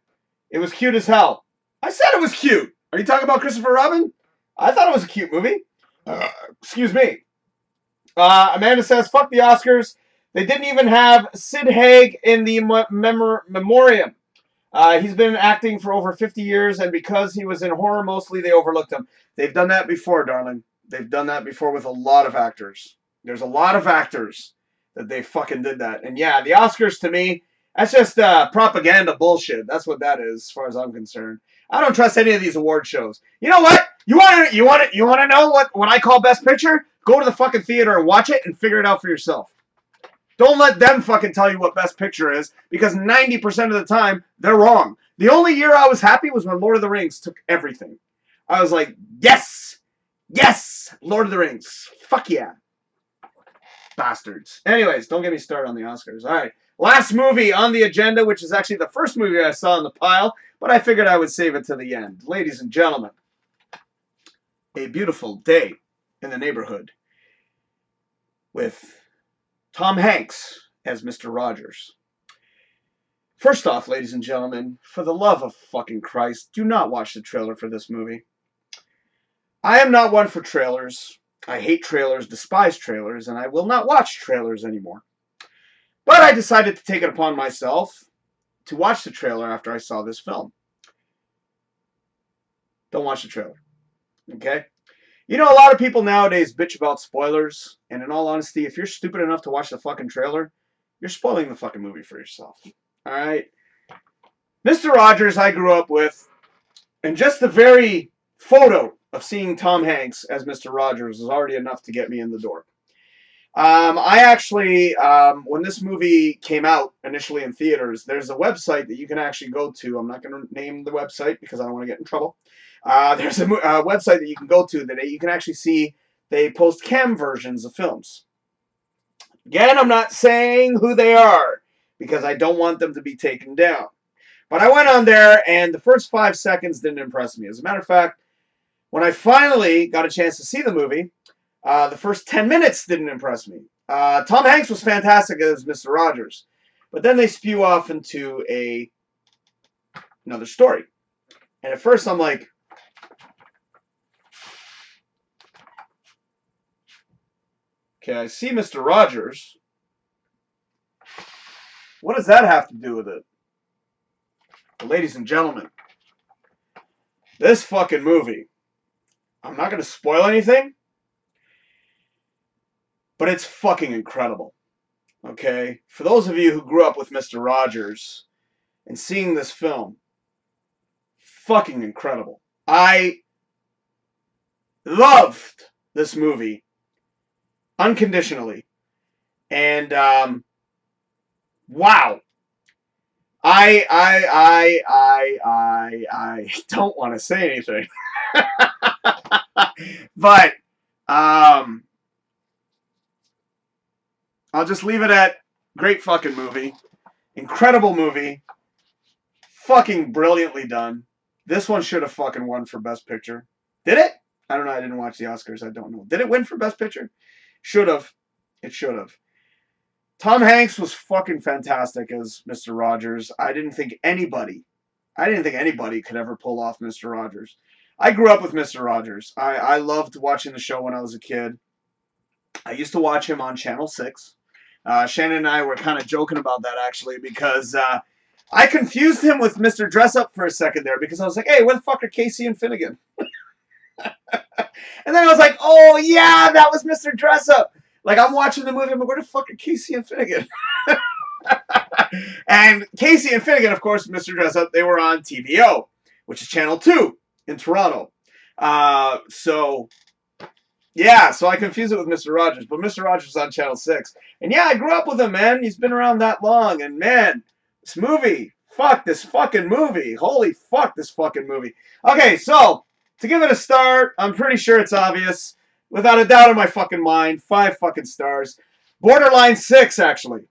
It was cute as hell. I said it was cute. Are you talking about Christopher Robin? I thought it was a cute movie. Excuse me. Amanda says, fuck the Oscars. They didn't even have Sid Haig in the memoriam. He's been acting for over 50 years, and because he was in horror mostly, they overlooked him. They've done that before, darling. They've done that before with a lot of actors. There's a lot of actors that they fucking did that. And yeah, the Oscars, to me, that's just propaganda bullshit. That's what that is, as far as I'm concerned. I don't trust any of these award shows. You know what? You want to know what I call Best Picture? Go to the fucking theater and watch it and figure it out for yourself. Don't let them fucking tell you what Best Picture is, because 90% of the time, they're wrong. The only year I was happy was when Lord of the Rings took everything. I was like, yes! Yes! Lord of the Rings. Fuck yeah. Bastards. Anyways, don't get me started on the Oscars. All right. Last movie on the agenda, which is actually the first movie I saw in the pile, but I figured I would save it to the end. Ladies and gentlemen, A Beautiful Day in the Neighborhood with Tom Hanks as Mr. Rogers. First off, ladies and gentlemen, for the love of fucking Christ, do not watch the trailer for this movie. I am not one for trailers. I hate trailers, despise trailers, and I will not watch trailers anymore. But I decided to take it upon myself to watch the trailer after I saw this film. Don't watch the trailer. Okay? You know, a lot of people nowadays bitch about spoilers, and in all honesty, if you're stupid enough to watch the fucking trailer, you're spoiling the fucking movie for yourself. Alright? Mr. Rogers I grew up with, and just the very photo of seeing Tom Hanks as Mr. Rogers was already enough to get me in the door. I actually, when this movie came out initially in theaters, there's a website that you can actually go to. I'm not going to name the website because I don't want to get in trouble. There's a website that you can go to that you can actually see. They post cam versions of films. Again, I'm not saying who they are because I don't want them to be taken down. But I went on there, and the first 5 seconds didn't impress me. As a matter of fact, when I finally got a chance to see the movie, the first 10 minutes didn't impress me. Tom Hanks was fantastic as Mr. Rogers. But then they spew off into another story. And at first I'm like, okay, I see Mr. Rogers. What does that have to do with it? But ladies and gentlemen, this fucking movie, I'm not going to spoil anything, but it's fucking incredible. Okay? For those of you who grew up with Mr. Rogers and seeing this film, fucking incredible. I loved this movie unconditionally. And wow. I don't want to say anything. But I'll just leave it at great fucking movie. Incredible movie. Fucking brilliantly done. This one should have fucking won for Best Picture. Did it? I don't know. I didn't watch the Oscars. I don't know. Did it win for Best Picture? Should have. It should have. Tom Hanks was fucking fantastic as Mr. Rogers. I didn't think anybody could ever pull off Mr. Rogers. I grew up with Mr. Rogers. I loved watching the show when I was a kid. I used to watch him on Channel 6. Shannon and I were kind of joking about that, actually, because I confused him with Mr. Dress Up for a second there, because I was like, hey, where the fuck are Casey and Finnegan? And then I was like, oh, yeah, that was Mr. Dress Up. Like, I'm watching the movie, I'm like, where the fuck are Casey and Finnegan? And Casey and Finnegan, of course, Mr. Dress Up, they were on TVO, which is Channel 2 in Toronto. So I confused it with Mr. Rogers, but Mr. Rogers was on Channel 6. And yeah, I grew up with him, man. He's been around that long, and man, this movie, fuck this fucking movie. Holy fuck this fucking movie. Okay, so, to give it a start, I'm pretty sure it's obvious. Without a doubt in my fucking mind, 5 fucking stars. Borderline 6, actually.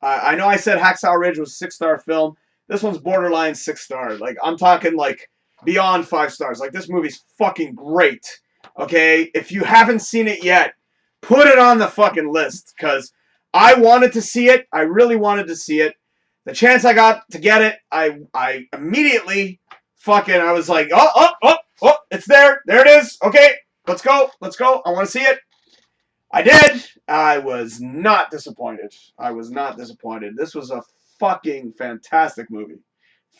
I know I said Hacksaw Ridge was a 6-star film. This one's borderline 6-star. Like, I'm talking, like, beyond 5 stars. Like, this movie's fucking great. Okay? If you haven't seen it yet, put it on the fucking list. Because I wanted to see it. I really wanted to see it. The chance I got to get it, I immediately fucking, I was like, oh, it's there. There it is. Okay. Let's go. I want to see it. I did. I was not disappointed. This was a fucking fantastic movie.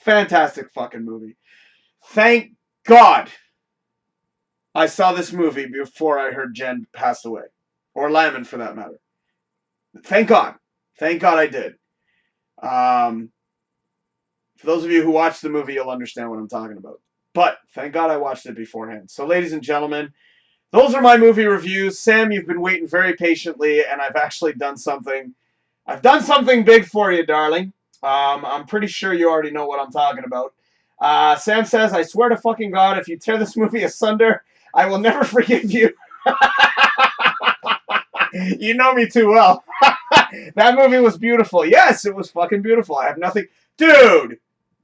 Fantastic fucking movie. Thank God I saw this movie before I heard Jen passed away. Or Lamin, for that matter. Thank God. Thank God I did. For those of you who watched the movie, you'll understand what I'm talking about. But thank God I watched it beforehand. So, ladies and gentlemen, those are my movie reviews. Sam, you've been waiting very patiently, and I've actually done something. I've done something big for you, darling. I'm pretty sure you already know what I'm talking about. Sam says, I swear to fucking God, if you tear this movie asunder, I will never forgive you. You know me too well. That movie was beautiful. Yes, it was fucking beautiful. I have nothing. Dude,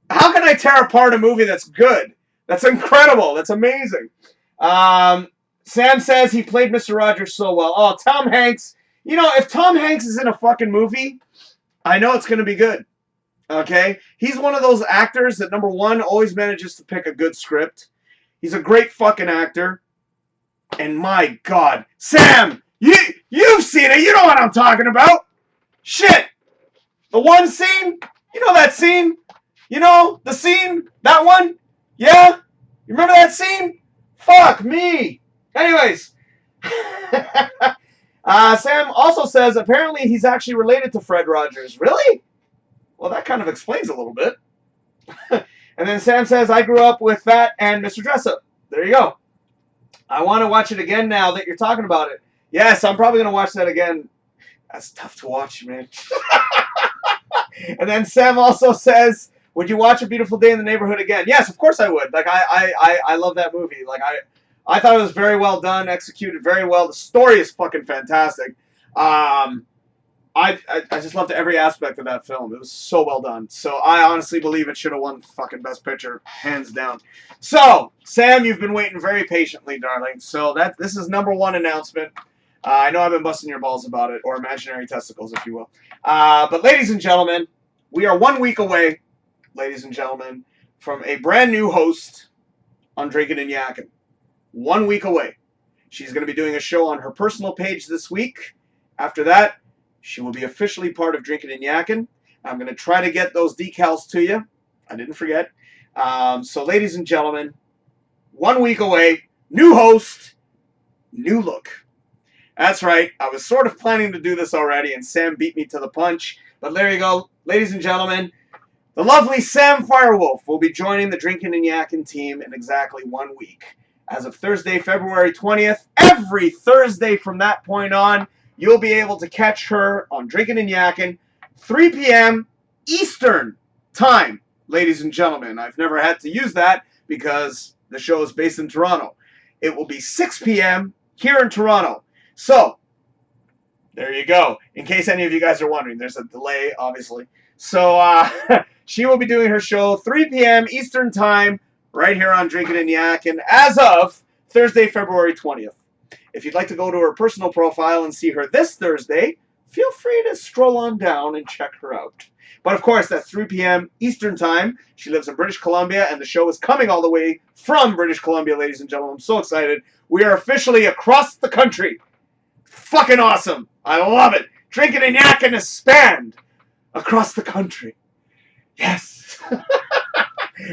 how can I tear apart a movie that's good? That's incredible. That's amazing. Sam says he played Mr. Rogers so well. Oh, Tom Hanks. You know, if Tom Hanks is in a fucking movie, I know it's going to be good. Okay? He's one of those actors that, number one, always manages to pick a good script. He's a great fucking actor. And my God. Sam, you've seen it. You know what I'm talking about. Shit. The one scene? You know that scene? You know the scene? That one? Yeah? You remember that scene? Fuck me. Anyways, Sam also says apparently he's actually related to Fred Rogers. Really? Well, that kind of explains a little bit. And then Sam says, I grew up with that and Mr. Dressup. There you go. I want to watch it again now that you're talking about it. Yes, I'm probably going to watch that again. That's tough to watch, man. And then Sam also says, would you watch A Beautiful Day in the Neighborhood again? Yes, of course I would. Like, I love that movie. Like, I thought it was very well done, executed very well. The story is fucking fantastic. I just loved every aspect of that film. It was so well done. So I honestly believe it should have won fucking Best Picture, hands down. So, Sam, you've been waiting very patiently, darling. So this is number one announcement. I know I've been busting your balls about it, or imaginary testicles, if you will. But ladies and gentlemen, we are 1 week away, ladies and gentlemen, from a brand new host on Drinkin Yakkin. 1 week away. She's going to be doing a show on her personal page this week. After that, she will be officially part of Drinkin Yakkin. I'm going to try to get those decals to you. I didn't forget. So, ladies and gentlemen, 1 week away, new host, new look. That's right. I was sort of planning to do this already, and Sam beat me to the punch. But there you go. Ladies and gentlemen, the lovely Sam Firewolf will be joining the Drinkin Yakkin team in exactly 1 week. As of Thursday, February 20th, every Thursday from that point on, you'll be able to catch her on Drinkin Yakkin, 3 p.m. Eastern time, ladies and gentlemen. I've never had to use that because the show is based in Toronto. It will be 6 p.m. here in Toronto. So, there you go. In case any of you guys are wondering, there's a delay, obviously. So, she will be doing her show 3 p.m. Eastern time right here on Drinkin Yakkin as of Thursday, February 20th. If you'd like to go to her personal profile and see her this Thursday, feel free to scroll on down and check her out. But of course, that's 3 p.m. Eastern time. She lives in British Columbia, and the show is coming all the way from British Columbia, ladies and gentlemen. I'm so excited. We are officially across the country. Fucking awesome. I love it. Drinkin Yakkin is spanned across the country. Yes.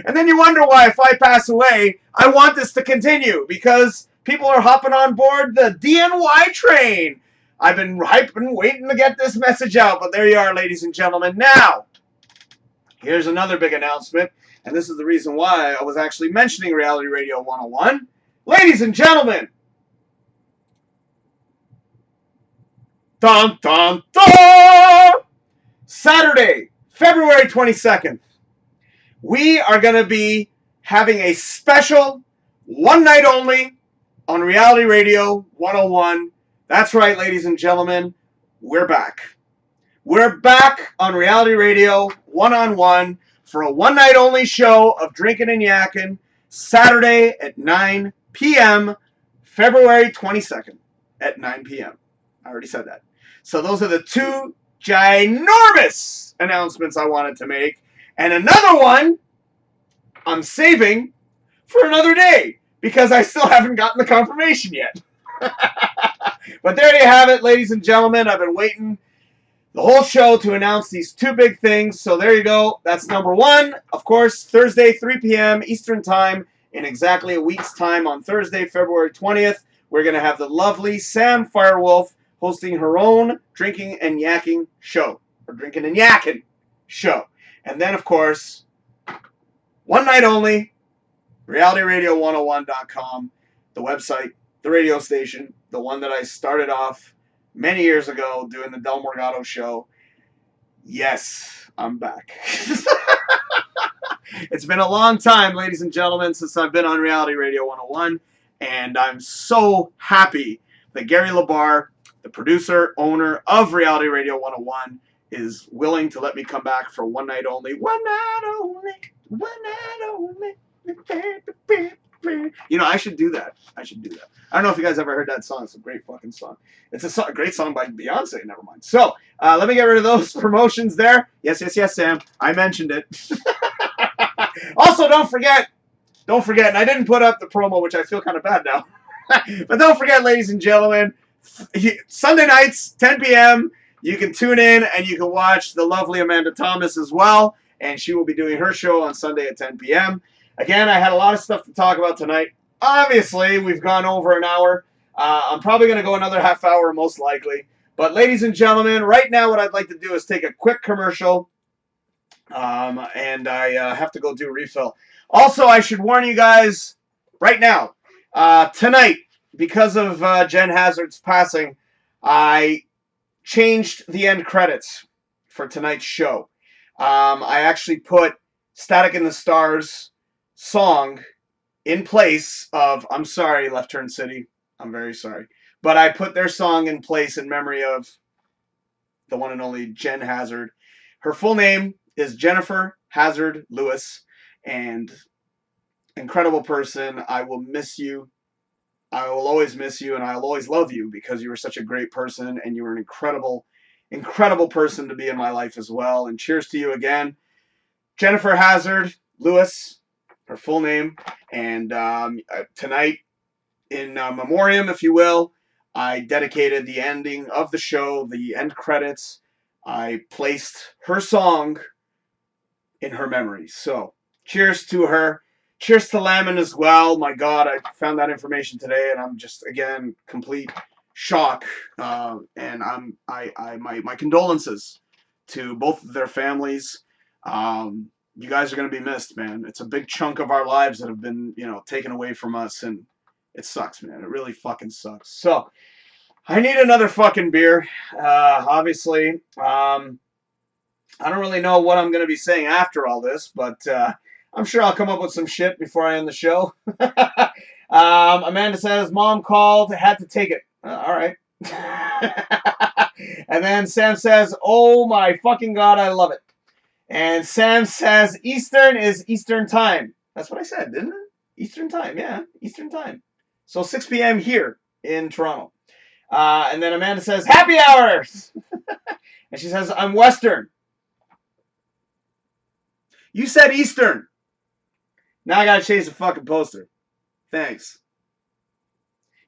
And then you wonder why, if I pass away, I want this to continue, because people are hopping on board the DNY train. I've been waiting to get this message out, but there you are, ladies and gentlemen. Now, here's another big announcement, and this is the reason why I was actually mentioning Reality Radio 101. Ladies and gentlemen, dun dun dun! Saturday, February 22nd, we are going to be having a special one night only on Reality Radio 101. That's right, ladies and gentlemen, we're back. We're back on Reality Radio one-on-one for a one-night-only show of Drinkin Yakkin, Saturday at 9 p.m., February 22nd at 9 p.m. I already said that. So those are the two ginormous announcements I wanted to make. And another one I'm saving for another day, because I still haven't gotten the confirmation yet. But there you have it, ladies and gentlemen. I've been waiting the whole show to announce these two big things. So there you go. That's number one. Of course, Thursday, 3 p.m. Eastern Time, in exactly a week's time on Thursday, February 20th, we're going to have the lovely Sam Firewolf hosting her own Drinkin Yakkin show, or Drinkin Yakkin show. And then, of course, one night only, realityradio101.com, the website, the radio station, the one that I started off many years ago doing the Del Morgado show. Yes, I'm back. It's been a long time, ladies and gentlemen, since I've been on Reality Radio 101, and I'm so happy that Gary LaBar, the producer, owner of Reality Radio 101, is willing to let me come back for one night only. One night only. One night only. You know, I should do that. I don't know if you guys ever heard that song. It's a great fucking song. It's a great song by Beyonce. Never mind. So, let me get rid of those promotions there. Yes, Sam. I mentioned it. Also, don't forget, and I didn't put up the promo, which I feel kind of bad now. But don't forget, ladies and gentlemen, Sunday nights, 10 p.m., you can tune in and you can watch the lovely Amanda Thomas as well. And she will be doing her show on Sunday at 10 p.m. Again, I had a lot of stuff to talk about tonight. Obviously, we've gone over an hour. I'm probably going to go another half hour, most likely. But ladies and gentlemen, right now what I'd like to do is take a quick commercial. And I have to go do a refill. Also, I should warn you guys right now, tonight, because of Jen Hazzard's passing, I changed the end credits for tonight's show. I actually put Static in the Stars song in place of I'm sorry, Left Turn City. I'm very sorry. But I put their song in place in memory of the one and only Jen Hazzard. Her full name is Jennifer Hazzard Lewis, and incredible person. I will miss you. I will always miss you, and I'll always love you because you were such a great person, and you were an incredible person to be in my life as well. And cheers to you again. Jennifer Hazzard Lewis, her full name. And tonight, in memoriam, if you will, I dedicated the ending of the show, the end credits. I placed her song in her memory. So, cheers to her. Cheers to Lamin as well. My God, I found that information today, and I'm just, again, complete shock. And my condolences to both of their families. You guys are going to be missed, man. It's a big chunk of our lives that have been, taken away from us, and it sucks, man. It really fucking sucks. So, I need another fucking beer. Obviously, I don't really know what I'm going to be saying after all this, but I'm sure I'll come up with some shit before I end the show. Amanda says, Mom called, had to take it. All right. And then Sam says, oh my fucking God, I love it. And Sam says, Eastern is Eastern time. That's what I said, didn't it? Eastern time, yeah, Eastern time. So 6 p.m. here in Toronto. And then Amanda says, happy hours! And she says, I'm Western. You said Eastern. Now I gotta change the fucking poster. Thanks.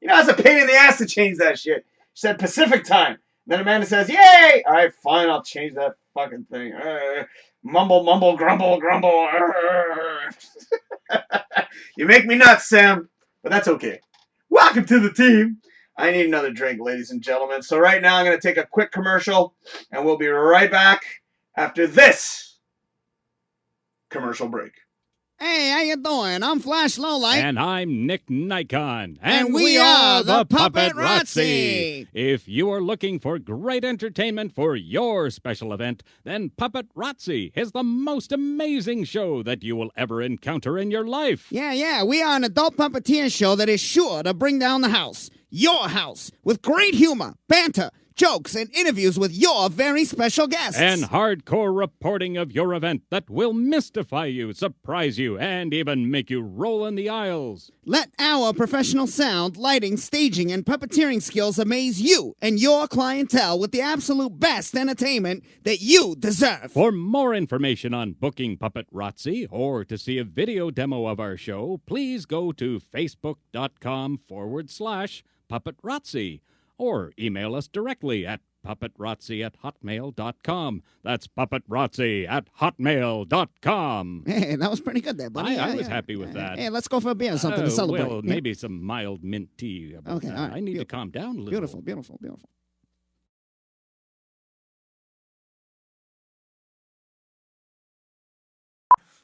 You know, it's a pain in the ass to change that shit. She said Pacific time. Then Amanda says, yay! All right, fine, I'll change that fucking thing. Mumble, mumble, grumble, grumble. You make me nuts, Sam. But that's okay. Welcome to the team. I need another drink, ladies and gentlemen. So right now I'm going to take a quick commercial, and we'll be right back after this commercial break. Hey, how you doing? I'm Flash Lowlight. And I'm DrinkinNYakkin. And we are the Puppet Razzi. If you are looking for great entertainment for your special event, then Puppet Razzi is the most amazing show that you will ever encounter in your life. Yeah, we are an adult puppeteer show that is sure to bring down the house. Your house. With great humor, banter, jokes, and interviews with your very special guests. And hardcore reporting of your event that will mystify you, surprise you, and even make you roll in the aisles. Let our professional sound, lighting, staging, and puppeteering skills amaze you and your clientele with the absolute best entertainment that you deserve. For more information on booking Puppet Razzi or to see a video demo of our show, please go to facebook.com/Puppet Razzi. Or email us directly at puppetrazzi@hotmail.com. That's puppetrazzi@hotmail.com. Hey, that was pretty good there, buddy. I was happy with that. Hey, let's go for a beer or something to celebrate. Well, maybe some mild mint tea. Okay, that. all right. I need to calm down a little. Beautiful.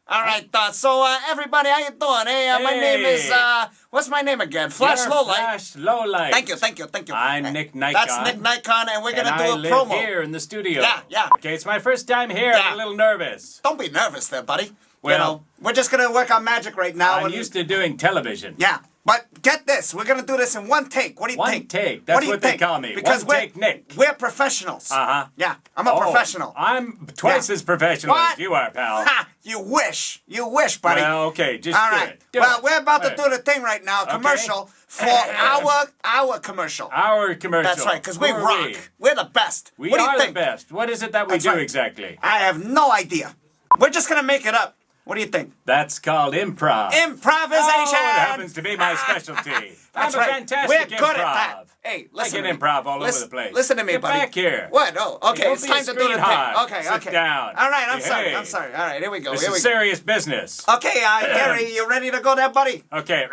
All right, so everybody, how you doing? Hey, my name is what's my name again? Flash You're Lowlight. Flash Lowlight. Thank you. I'm DrinkinNYakkin. That's DrinkinNYakkin, and we're gonna and do I a live promo. here in the studio. Yeah. Okay, it's my first time here. Yeah. I'm a little nervous. Don't be nervous, there, buddy. Well, we're just gonna work on magic right now. I'm used to doing television. Yeah, but get this, we're gonna do this in one take. What do you One think? take. That's what do you what they think? call me. Because One take Nick. We're professionals. Uh-huh. Yeah, I'm a professional. I'm twice Yeah. as professional What? as you are, pal. Ha! You wish, buddy. Well, okay, just All do right. it. Do Well, it. we're about to Right. do the thing right now, a commercial for our commercial. Our commercial. That's right, because we Who are rock. we? We're the best. We what do you are think? the best. What is it that we That's do right. exactly? I have no idea. We're just gonna make it up. What do you think? That's called improv. Improvisation. Oh, it happens to be my specialty. That's I'm a right. fantastic We're improv. good at that. Hey, listen I to can me. improv all over Listen- the place. Listen to me, Get buddy. back here. What? Oh, okay. Don't It's be time a to do screen the hog. thing. Okay, Sit okay. down. All right, I'm Hey. sorry. All right, here we go. This Here we is go. serious business. Okay, Gary, you ready to go there, buddy? Okay.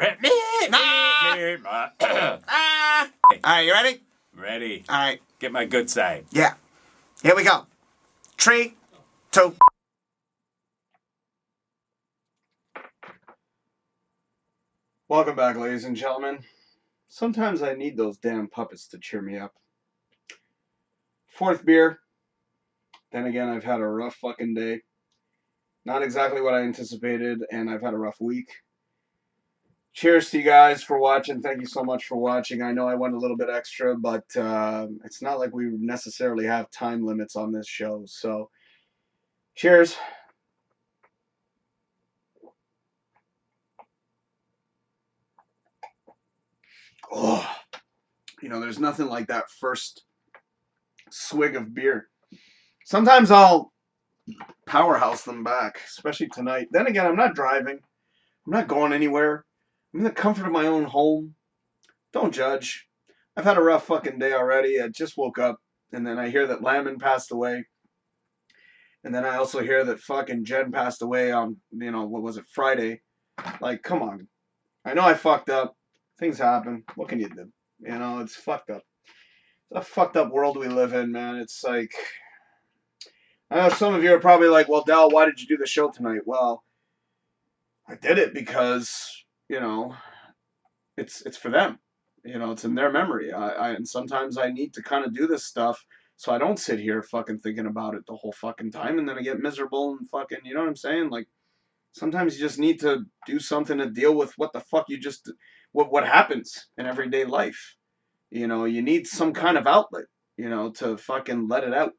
Ah. All right, you ready? Ready. All right. Get my good side. Yeah. Here we go. 3, 2. Welcome back, ladies and gentlemen. Sometimes I need those damn puppets to cheer me up. Fourth beer. Then again, I've had a rough fucking day. Not exactly what I anticipated, and I've had a rough week. Cheers to you guys for watching. Thank you so much for watching. I know I went a little bit extra, but it's not like we necessarily have time limits on this show. So, cheers. Oh, you know, there's nothing like that first swig of beer. Sometimes I'll powerhouse them back, especially tonight. Then again, I'm not driving. I'm not going anywhere. I'm in the comfort of my own home. Don't judge. I've had a rough fucking day already. I just woke up, and then I hear that Lamin passed away. And then I also hear that fucking Jen passed away on, you know, what was it, Friday. Like, come on. I know I fucked up. Things happen. What can you do? You know, it's fucked up. It's a fucked up world we live in, man. It's like, I know some of you are probably like, well, Dal, why did you do the show tonight? Well, I did it because, you know, it's for them. You know, it's in their memory. And sometimes I need to kind of do this stuff so I don't sit here fucking thinking about it the whole fucking time, and then I get miserable and fucking, you know what I'm saying? Like, sometimes you just need to do something to deal with what the fuck you just, what happens in everyday life. You know, you need some kind of outlet, you know, to fucking let it out.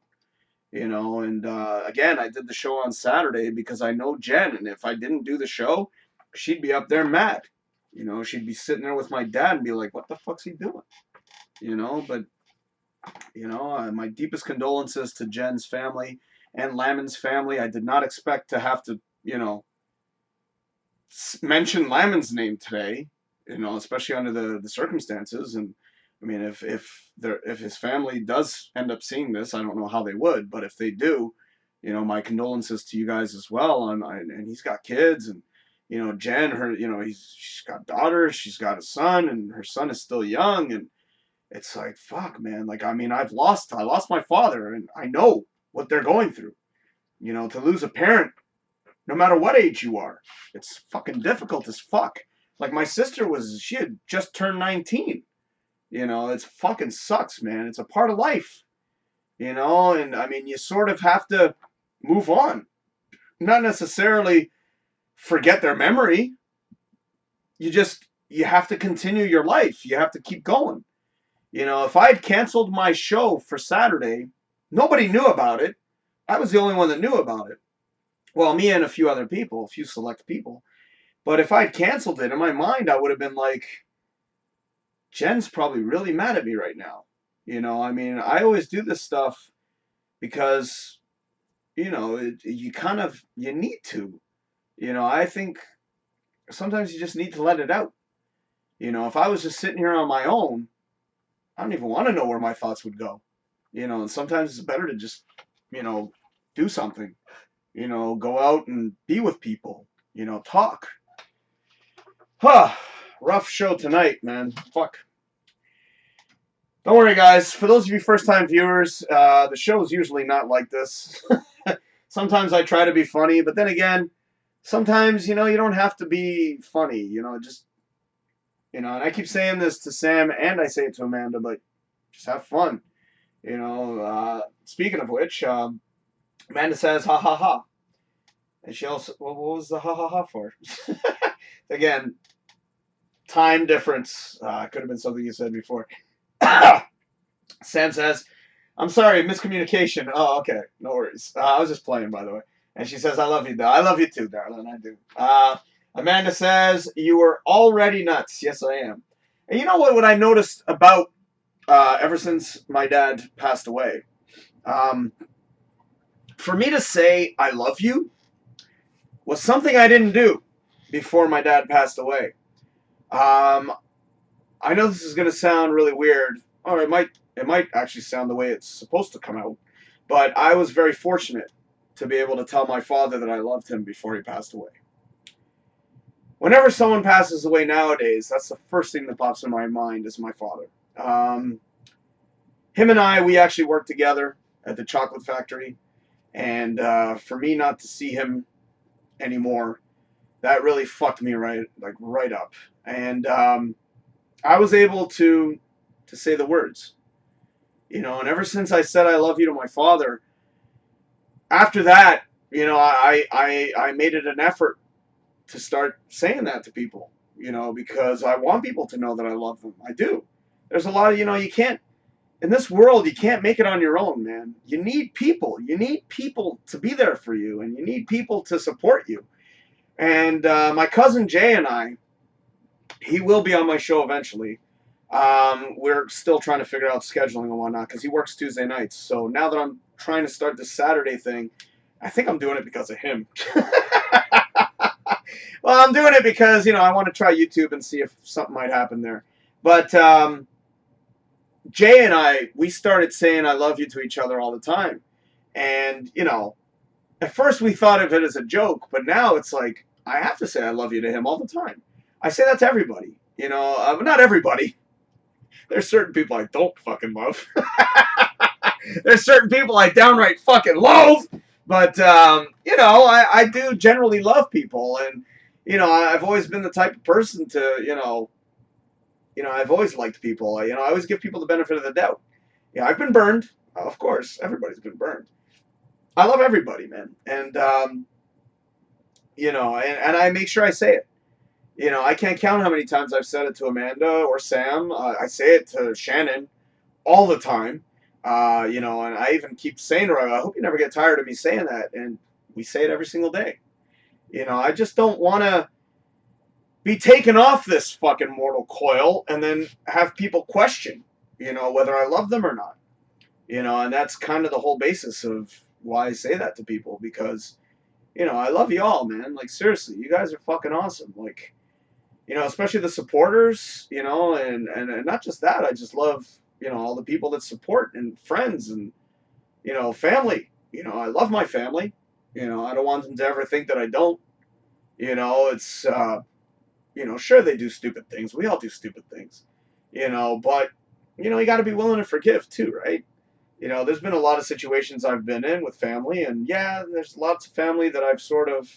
You know, and again, I did the show on Saturday because I know Jen, and if I didn't do the show, she'd be up there mad. You know, she'd be sitting there with my dad and be like, "What the fuck's he doing?" You know, but you know, my deepest condolences to Jen's family and Lamin's family. I did not expect to have to, you know, mention Lamin's name today. You know, especially under the circumstances. And I mean, if his family does end up seeing this, I don't know how they would, but if they do, you know, my condolences to you guys as well. And he's got kids, and you know, Jen, you know, she's got daughters, she's got a son, and her son is still young, and it's like, fuck, man. Like, I mean, I lost my father, and I know what they're going through. You know, to lose a parent, no matter what age you are, it's fucking difficult as fuck. Like, my sister she had just turned 19. You know, it's fucking sucks, man. It's a part of life. You know, and I mean, you sort of have to move on. Not necessarily forget their memory. You have to continue your life. You have to keep going. You know, if I had canceled my show for Saturday, nobody knew about it. I was the only one that knew about it. Well, me and a few other people, a few select people. But if I'd canceled it, in my mind, I would have been like, Jen's probably really mad at me right now. You know, I mean, I always do this stuff because, you know, you need to. You know, I think sometimes you just need to let it out. You know, if I was just sitting here on my own, I don't even want to know where my thoughts would go. You know, and sometimes it's better to just, you know, do something. You know, go out and be with people. You know, talk. Huh. Rough show tonight, man. Fuck. Don't worry, guys. For those of you first-time viewers, the show is usually not like this. Sometimes I try to be funny, but then again, sometimes, you know, you don't have to be funny. You know, just, you know, and I keep saying this to Sam, and I say it to Amanda, but just have fun. You know, speaking of which, Amanda says, ha ha ha. And she also, well, what was the ha ha ha for? Again, time difference. Could have been something you said before. Sam says, I'm sorry, miscommunication. Oh, okay. No worries. I was just playing, by the way. And she says, I love you, though. I love you too, darling. I do. Amanda says, you were already nuts. Yes, I am. And you know what I noticed about ever since my dad passed away? For me to say I love you was something I didn't do before my dad passed away. I know this is going to sound really weird, or it might actually sound the way it's supposed to come out, but I was very fortunate to be able to tell my father that I loved him before he passed away. Whenever someone passes away nowadays, that's the first thing that pops in my mind is my father. Him and I, we actually worked together at the chocolate factory, and for me not to see him anymore, that really fucked me right up. And I was able to say the words, you know, and ever since I said I love you to my father, after that, you know, I made it an effort to start saying that to people, you know, because I want people to know that I love them. I do. There's a lot of, you know, you can't, in this world, you can't make it on your own, man. You need people. You need people to be there for you, and you need people to support you. And my cousin Jay and I, he will be on my show eventually. We're still trying to figure out scheduling and whatnot because he works Tuesday nights. So now that I'm trying to start this Saturday thing, I think I'm doing it because of him. Well, I'm doing it because, you know, I want to try YouTube and see if something might happen there. But Jay and I, we started saying I love you to each other all the time. And, you know, at first we thought of it as a joke, but now it's like, I have to say I love you to him all the time. I say that to everybody, you know, not everybody. There's certain people I don't fucking love. There's certain people I downright fucking loathe. But, you know, I do generally love people. And, you know, I've always been the type of person to, you know, I've always liked people. I always give people the benefit of the doubt. Yeah, I've been burned. Of course, everybody's been burned. I love everybody, man. And, and I make sure I say it. I can't count how many times I've said it to Amanda or Sam. I say it to Shannon all the time. And I even keep saying to her, I hope you never get tired of me saying that. And we say it every single day. I just don't want to be taken off this fucking mortal coil and then have people question, whether I love them or not. And that's kind of the whole basis of why I say that to people, because, I love you all, man. Like, seriously, you guys are fucking awesome. Like, especially the supporters, and not just that. I just love, all the people that support and friends and, family. I love my family. I don't want them to ever think that I don't. It's, sure they do stupid things. We all do stupid things, but, you got to be willing to forgive too, right? There's been a lot of situations I've been in with family, and yeah, there's lots of family that I've sort of,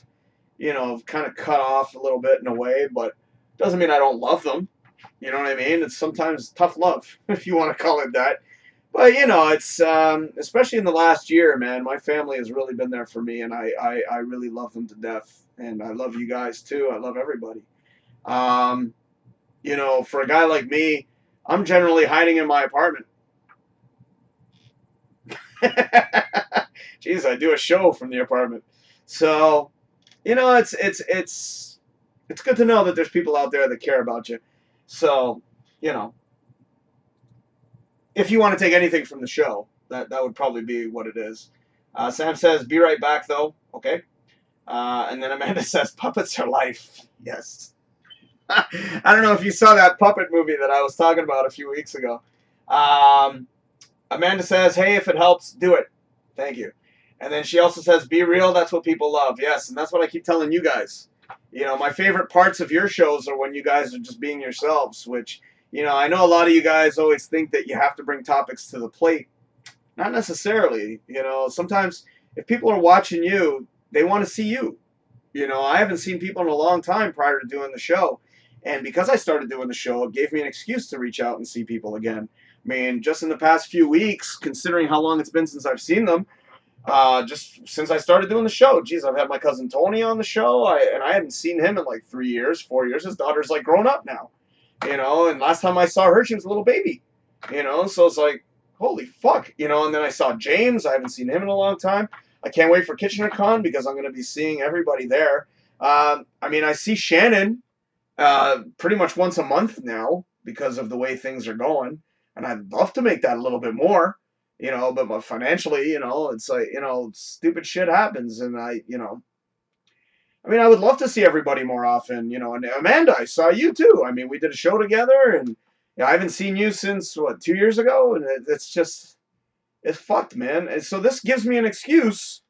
kind of cut off a little bit in a way, but doesn't mean I don't love them. You know what I mean? It's sometimes tough love, if you want to call it that. But, it's, especially in the last year, man, my family has really been there for me, and I really love them to death. And I love you guys, too. I love everybody. For a guy like me, I'm generally hiding in my apartment. Jeez, I do a show from the apartment. So, it's good to know that there's people out there that care about you. So, if you want to take anything from the show, that would probably be what it is. Sam says, be right back, though. Okay. And then Amanda says, puppets are life. Yes. I don't know if you saw that puppet movie that I was talking about a few weeks ago. Amanda says, hey, if it helps, do it. Thank you. And then she also says, be real, that's what people love. Yes, and that's what I keep telling you guys. My favorite parts of your shows are when you guys are just being yourselves, which, I know a lot of you guys always think that you have to bring topics to the plate. Not necessarily. Sometimes if people are watching you, they want to see you. I haven't seen people in a long time prior to doing the show. And because I started doing the show, it gave me an excuse to reach out and see people again. I mean, just in the past few weeks, considering how long it's been since I've seen them, just since I started doing the show, geez, I've had my cousin Tony on the show, and I hadn't seen him in like 4 years. His daughter's like grown up now, and last time I saw her, she was a little baby, so it's like, holy fuck, and then I saw James. I haven't seen him in a long time. I can't wait for KitchenerCon because I'm going to be seeing everybody there. I see Shannon pretty much once a month now because of the way things are going. And I'd love to make that a little bit more, but financially, it's like, stupid shit happens. And I would love to see everybody more often, and Amanda, I saw you too. I mean, we did a show together, and I haven't seen you since, 2 years ago? And it's fucked, man. And so this gives me an excuse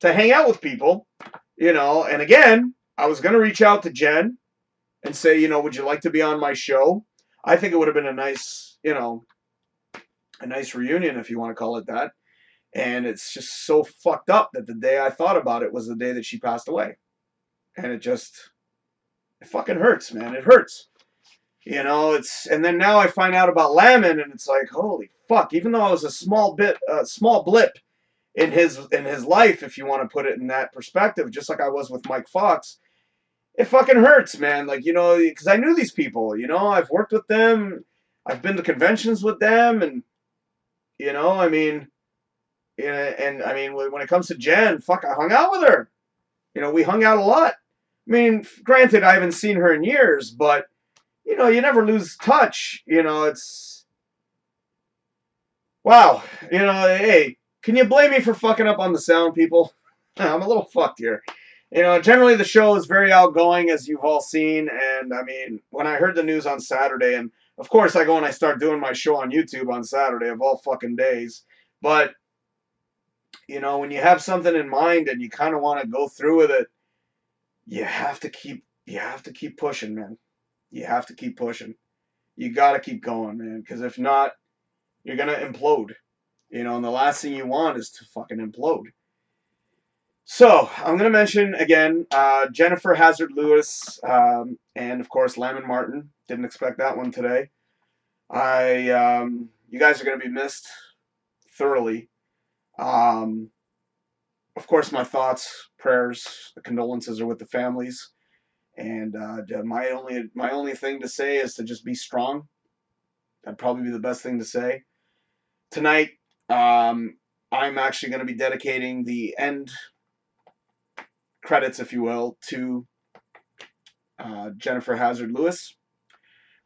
to hang out with people, and again, I was going to reach out to Jen and say, would you like to be on my show? I think it would have been a nice reunion, if you want to call it that. And it's just so fucked up that the day I thought about it was the day that she passed away. And it fucking hurts, man. It hurts. And then now I find out about Lamin, and it's like, holy fuck, even though I was a small blip in his life, if you want to put it in that perspective, just like I was with Mike Fox, it fucking hurts, man. Like, because I knew these people, I've worked with them, I've been to conventions with them, and, when it comes to Jen, fuck, I hung out with her. We hung out a lot. I mean, granted, I haven't seen her in years, but, you never lose touch. It's, wow. Hey, can you blame me for fucking up on the sound, people? I'm a little fucked here. Generally the show is very outgoing, as you've all seen, and, when I heard the news on Saturday, and, of course, I go and I start doing my show on YouTube on Saturday of all fucking days, but, when you have something in mind and you kind of want to go through with it, you have to keep pushing, man. You have to keep pushing. You got to keep going, man, because if not, you're going to implode, and the last thing you want is to fucking implode. So, I'm going to mention, again, Jennifer Hazzard Lewis, and, of course, Lamin Martin. Didn't expect that one today. You guys are going to be missed thoroughly. Of course, my thoughts, prayers, condolences are with the families. And my only thing to say is to just be strong. That'd probably be the best thing to say. Tonight, I'm actually going to be dedicating the end credits, if you will, to Jennifer Hazzard Lewis.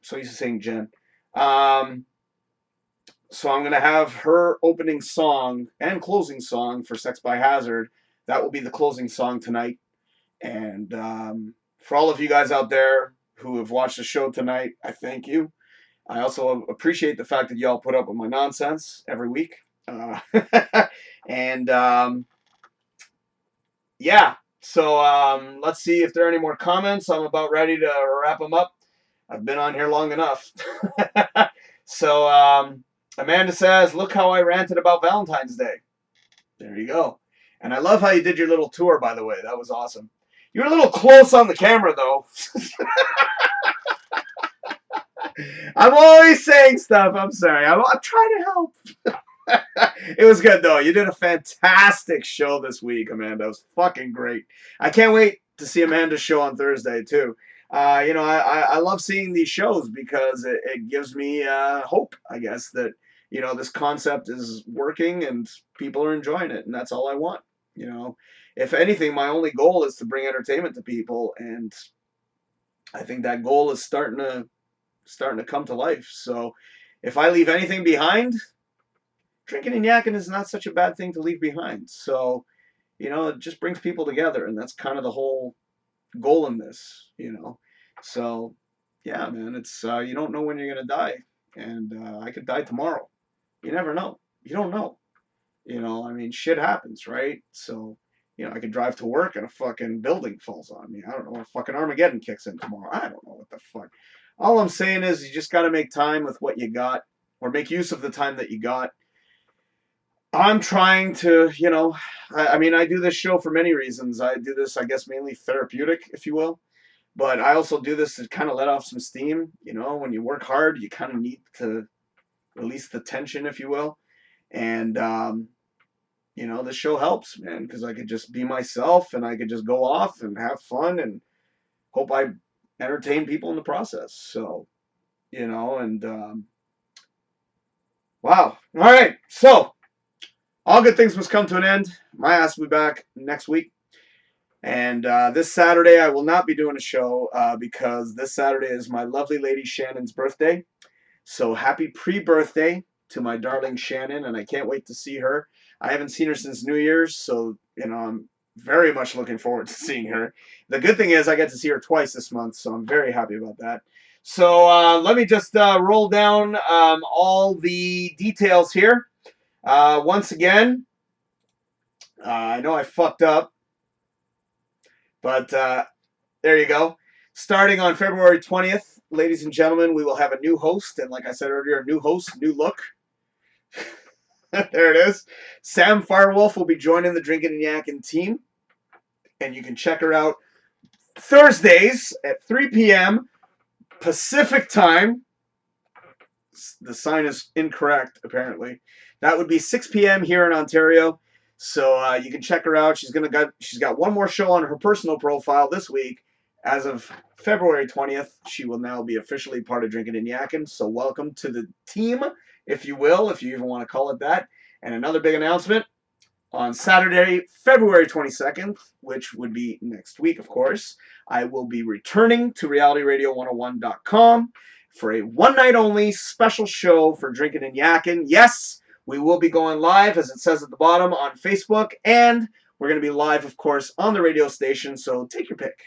So used to saying Jen. So I'm going to have her opening song and closing song for Sex by Hazzard. That will be the closing song tonight. And for all of you guys out there who have watched the show tonight, I thank you. I also appreciate the fact that y'all put up with my nonsense every week. And yeah, so let's see if there are any more comments. I'm about ready to wrap them up. I've been on here long enough. So Amanda says, look how I ranted about Valentine's Day. There you go. And I love how you did your little tour, by the way. That was awesome. You were a little close on the camera, though. I'm always saying stuff. I'm sorry. I'm trying to help. It was good, though. You did a fantastic show this week, Amanda. It was fucking great. I can't wait to see Amanda's show on Thursday, too. I love seeing these shows because it gives me hope, I guess, that, this concept is working and people are enjoying it. And that's all I want. If anything, my only goal is to bring entertainment to people. And I think that goal is starting to come to life. So if I leave anything behind, Drinkin and Yakkin is not such a bad thing to leave behind. So, it just brings people together. And that's kind of the whole goal in this, So, yeah, man, it's you don't know when you're going to die. And I could die tomorrow. You never know. You don't know. Shit happens, right? So, I could drive to work and a fucking building falls on me. I don't know. A fucking Armageddon kicks in tomorrow. I don't know what the fuck. All I'm saying is you just got to make time with what you got or make use of the time that you got. I'm trying to, I do this show for many reasons. I do this, I guess, mainly therapeutic, if you will. But I also do this to kind of let off some steam. When you work hard, you kind of need to release the tension, if you will. And, this show helps, man, because I could just be myself and I could just go off and have fun and hope I entertain people in the process. So, wow. All right. So, all good things must come to an end. My ass will be back next week. And this Saturday, I will not be doing a show because this Saturday is my lovely lady Shannon's birthday. So happy pre-birthday to my darling Shannon, and I can't wait to see her. I haven't seen her since New Year's, so, I'm very much looking forward to seeing her. The good thing is I get to see her twice this month, so I'm very happy about that. So let me just roll down all the details here. Once again, I know I fucked up, but there you go. Starting on February 20th, ladies and gentlemen, we will have a new host. And like I said earlier, a new host, new look. There it is. Sam Firewolf will be joining the Drinkin Yakkin team. And you can check her out Thursdays at 3 p.m. Pacific time. The sign is incorrect, apparently. That would be 6 p.m. here in Ontario. So you can check her out. She's got one more show on her personal profile this week. As of February 20th, she will now be officially part of Drinkin and Yakkin. So welcome to the team, if you will, if you even want to call it that. And another big announcement. On Saturday, February 22nd, which would be next week, of course, I will be returning to realityradio101.com for a one-night-only special show for Drinkin and Yakkin. Yes, we will be going live, as it says at the bottom, on Facebook, and we're going to be live, of course, on the radio station, so take your pick.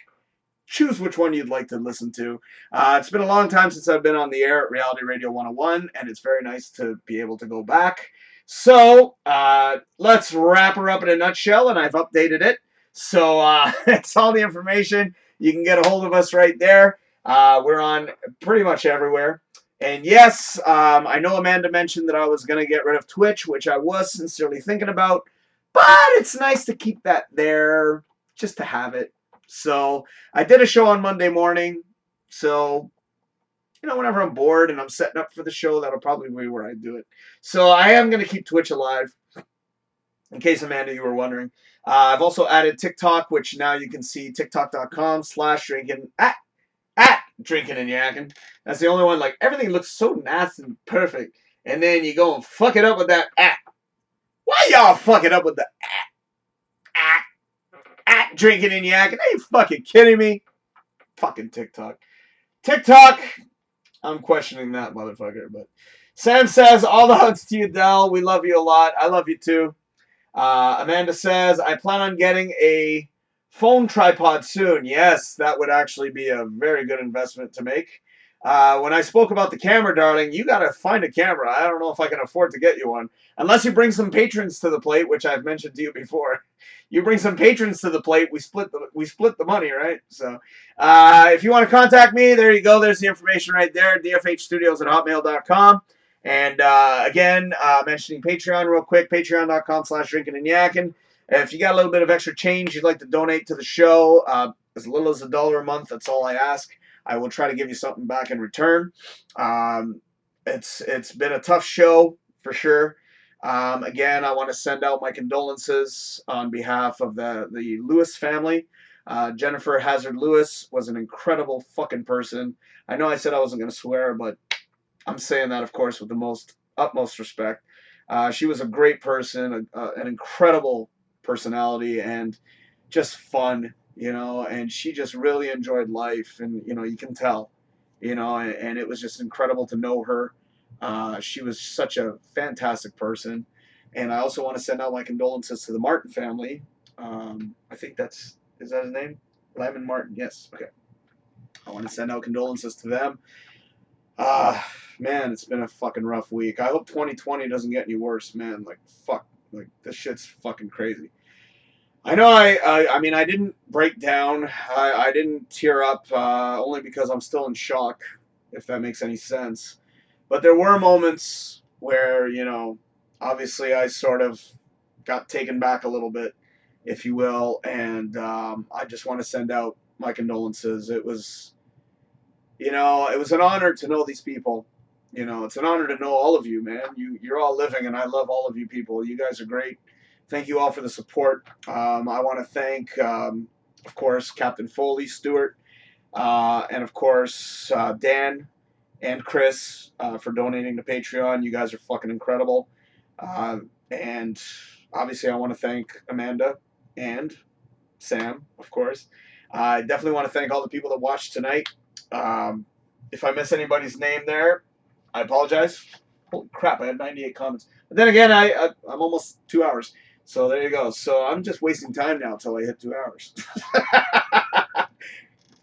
Choose which one you'd like to listen to. It's been a long time since I've been on the air at Reality Radio 101, and it's very nice to be able to go back. So, let's wrap her up in a nutshell, and I've updated it. So, it's all the information. You can get a hold of us right there. We're on pretty much everywhere. And yes, I know Amanda mentioned that I was going to get rid of Twitch, which I was sincerely thinking about. But it's nice to keep that there, just to have it. So I did a show on Monday morning. So whenever I'm bored and I'm setting up for the show, that'll probably be where I do it. So I am going to keep Twitch alive, in case, Amanda, you were wondering. I've also added TikTok, which now you can see tiktok.com/drinking at Drinkin Yakkin. That's the only one. Like, everything looks so nice and perfect, and then you go and fuck it up with that at. Why y'all fuck it up with the at Drinkin Yakkin? Are you fucking kidding me? Fucking TikTok. TikTok. I'm questioning that motherfucker, but Sam says, all the hugs to you, Del. We love you a lot. I love you too. Amanda says, I plan on getting a phone tripod soon. Yes, that would actually be a very good investment to make. When I spoke about the camera, darling, you got to find a camera. I don't know if I can afford to get you one. Unless you bring some patrons to the plate, which I've mentioned to you before. You bring some patrons to the plate, we split the money, right? So if you want to contact me, there you go. There's the information right there. DFH Studios at hotmail.com. And again, mentioning Patreon real quick, patreon.com/DrinkinNYakkin. If you got a little bit of extra change you'd like to donate to the show, as little as $1 a month, that's all I ask. I will try to give you something back in return. It's been a tough show for sure. Again, I want to send out my condolences on behalf of the Lewis family. Jennifer Hazzard Lewis was an incredible fucking person. I know I said I wasn't going to swear, but I'm saying that, of course, with the utmost respect. She was a great person, an incredible personality, and just fun, and she just really enjoyed life, and, you can tell, and it was just incredible to know her. She was such a fantastic person, and I also want to send out my condolences to the Martin family. I think is that his name? Lamin Martin, yes, okay. I want to send out condolences to them. Man, it's been a fucking rough week. I hope 2020 doesn't get any worse, man. Like, fuck. Like, this shit's fucking crazy. I know I mean, I didn't break down. I didn't tear up, only because I'm still in shock, if that makes any sense. But there were moments where, obviously I sort of got taken back a little bit, if you will. And I just want to send out my condolences. It was an honor to know these people. It's an honor to know all of you, man. You're all living, and I love all of you people. You guys are great. Thank you all for the support. I want to thank, of course, Captain Foley, Stewart, and of course, Dan and Chris for donating to Patreon. You guys are fucking incredible. And obviously, I want to thank Amanda and Sam, of course. I definitely want to thank all the people that watched tonight. If I miss anybody's name there, I apologize. Holy crap, I had 98 comments. But then again, I'm almost 2 hours. So there you go. So I'm just wasting time now until I hit 2 hours.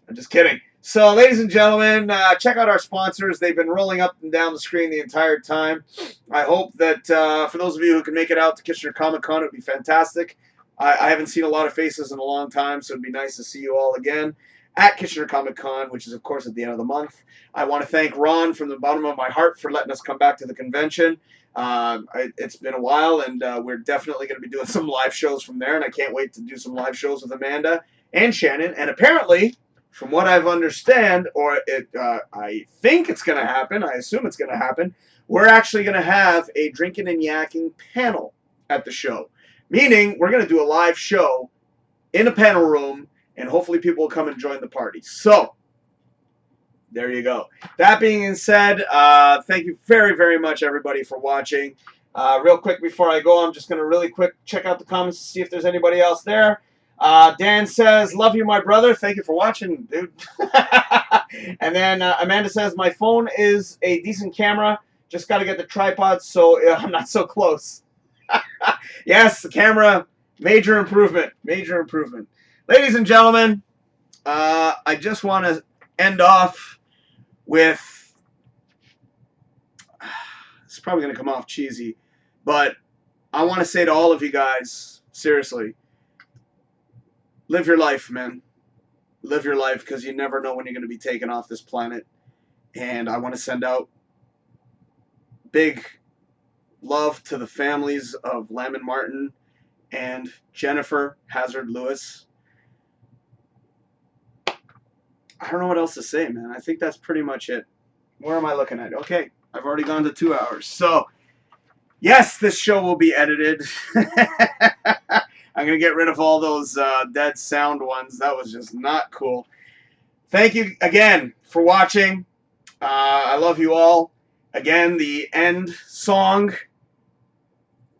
I'm just kidding. So, ladies and gentlemen, check out our sponsors. They've been rolling up and down the screen the entire time. I hope that for those of you who can make it out to Kitchener Comic Con, it would be fantastic. I haven't seen a lot of faces in a long time, so it'd be nice to see you all again at Kitchener Comic Con, which is, of course, at the end of the month. I want to thank Ron from the bottom of my heart for letting us come back to the convention. It's been a while, and we're definitely going to be doing some live shows from there, and I can't wait to do some live shows with Amanda and Shannon. And apparently, from what I've understand, I think it's going to happen, I assume it's going to happen, we're actually going to have a Drinkin Yakkin panel at the show. Meaning, we're going to do a live show in a panel room, and hopefully people will come and join the party. So, there you go. That being said, thank you very, very much, everybody, for watching. Real quick before I go, I'm just going to really quick check out the comments to see if there's anybody else there. Dan says, love you, my brother. Thank you for watching, dude. And then Amanda says, my phone is a decent camera. Just got to get the tripod so I'm not so close. Yes, the camera, major improvement. Major improvement. Ladies and gentlemen, I just want to end off with, it's probably going to come off cheesy, but I want to say to all of you guys, seriously, live your life, man. Live your life, because you never know when you're going to be taken off this planet. And I want to send out big love to the families of Lamin Martin and Jennifer Hazzard Lewis. I don't know what else to say, man. I think that's pretty much it. Where am I looking at? Okay, I've already gone to 2 hours. So, yes, this show will be edited. I'm going to get rid of all those dead sound ones. That was just not cool. Thank you again for watching. I love you all. Again, the end song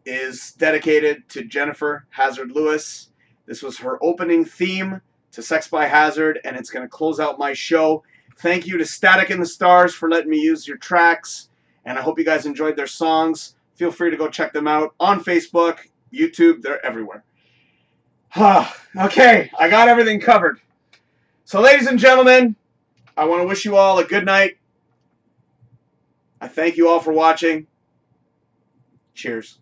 is dedicated to Jennifer Hazzard Lewis. This was her opening theme to Sex by Hazzard, and it's going to close out my show. Thank you to Static in the Stars for letting me use your tracks, and I hope you guys enjoyed their songs. Feel free to go check them out on Facebook, YouTube, they're everywhere. Okay, I got everything covered. So, ladies and gentlemen, I want to wish you all a good night. I thank you all for watching. Cheers.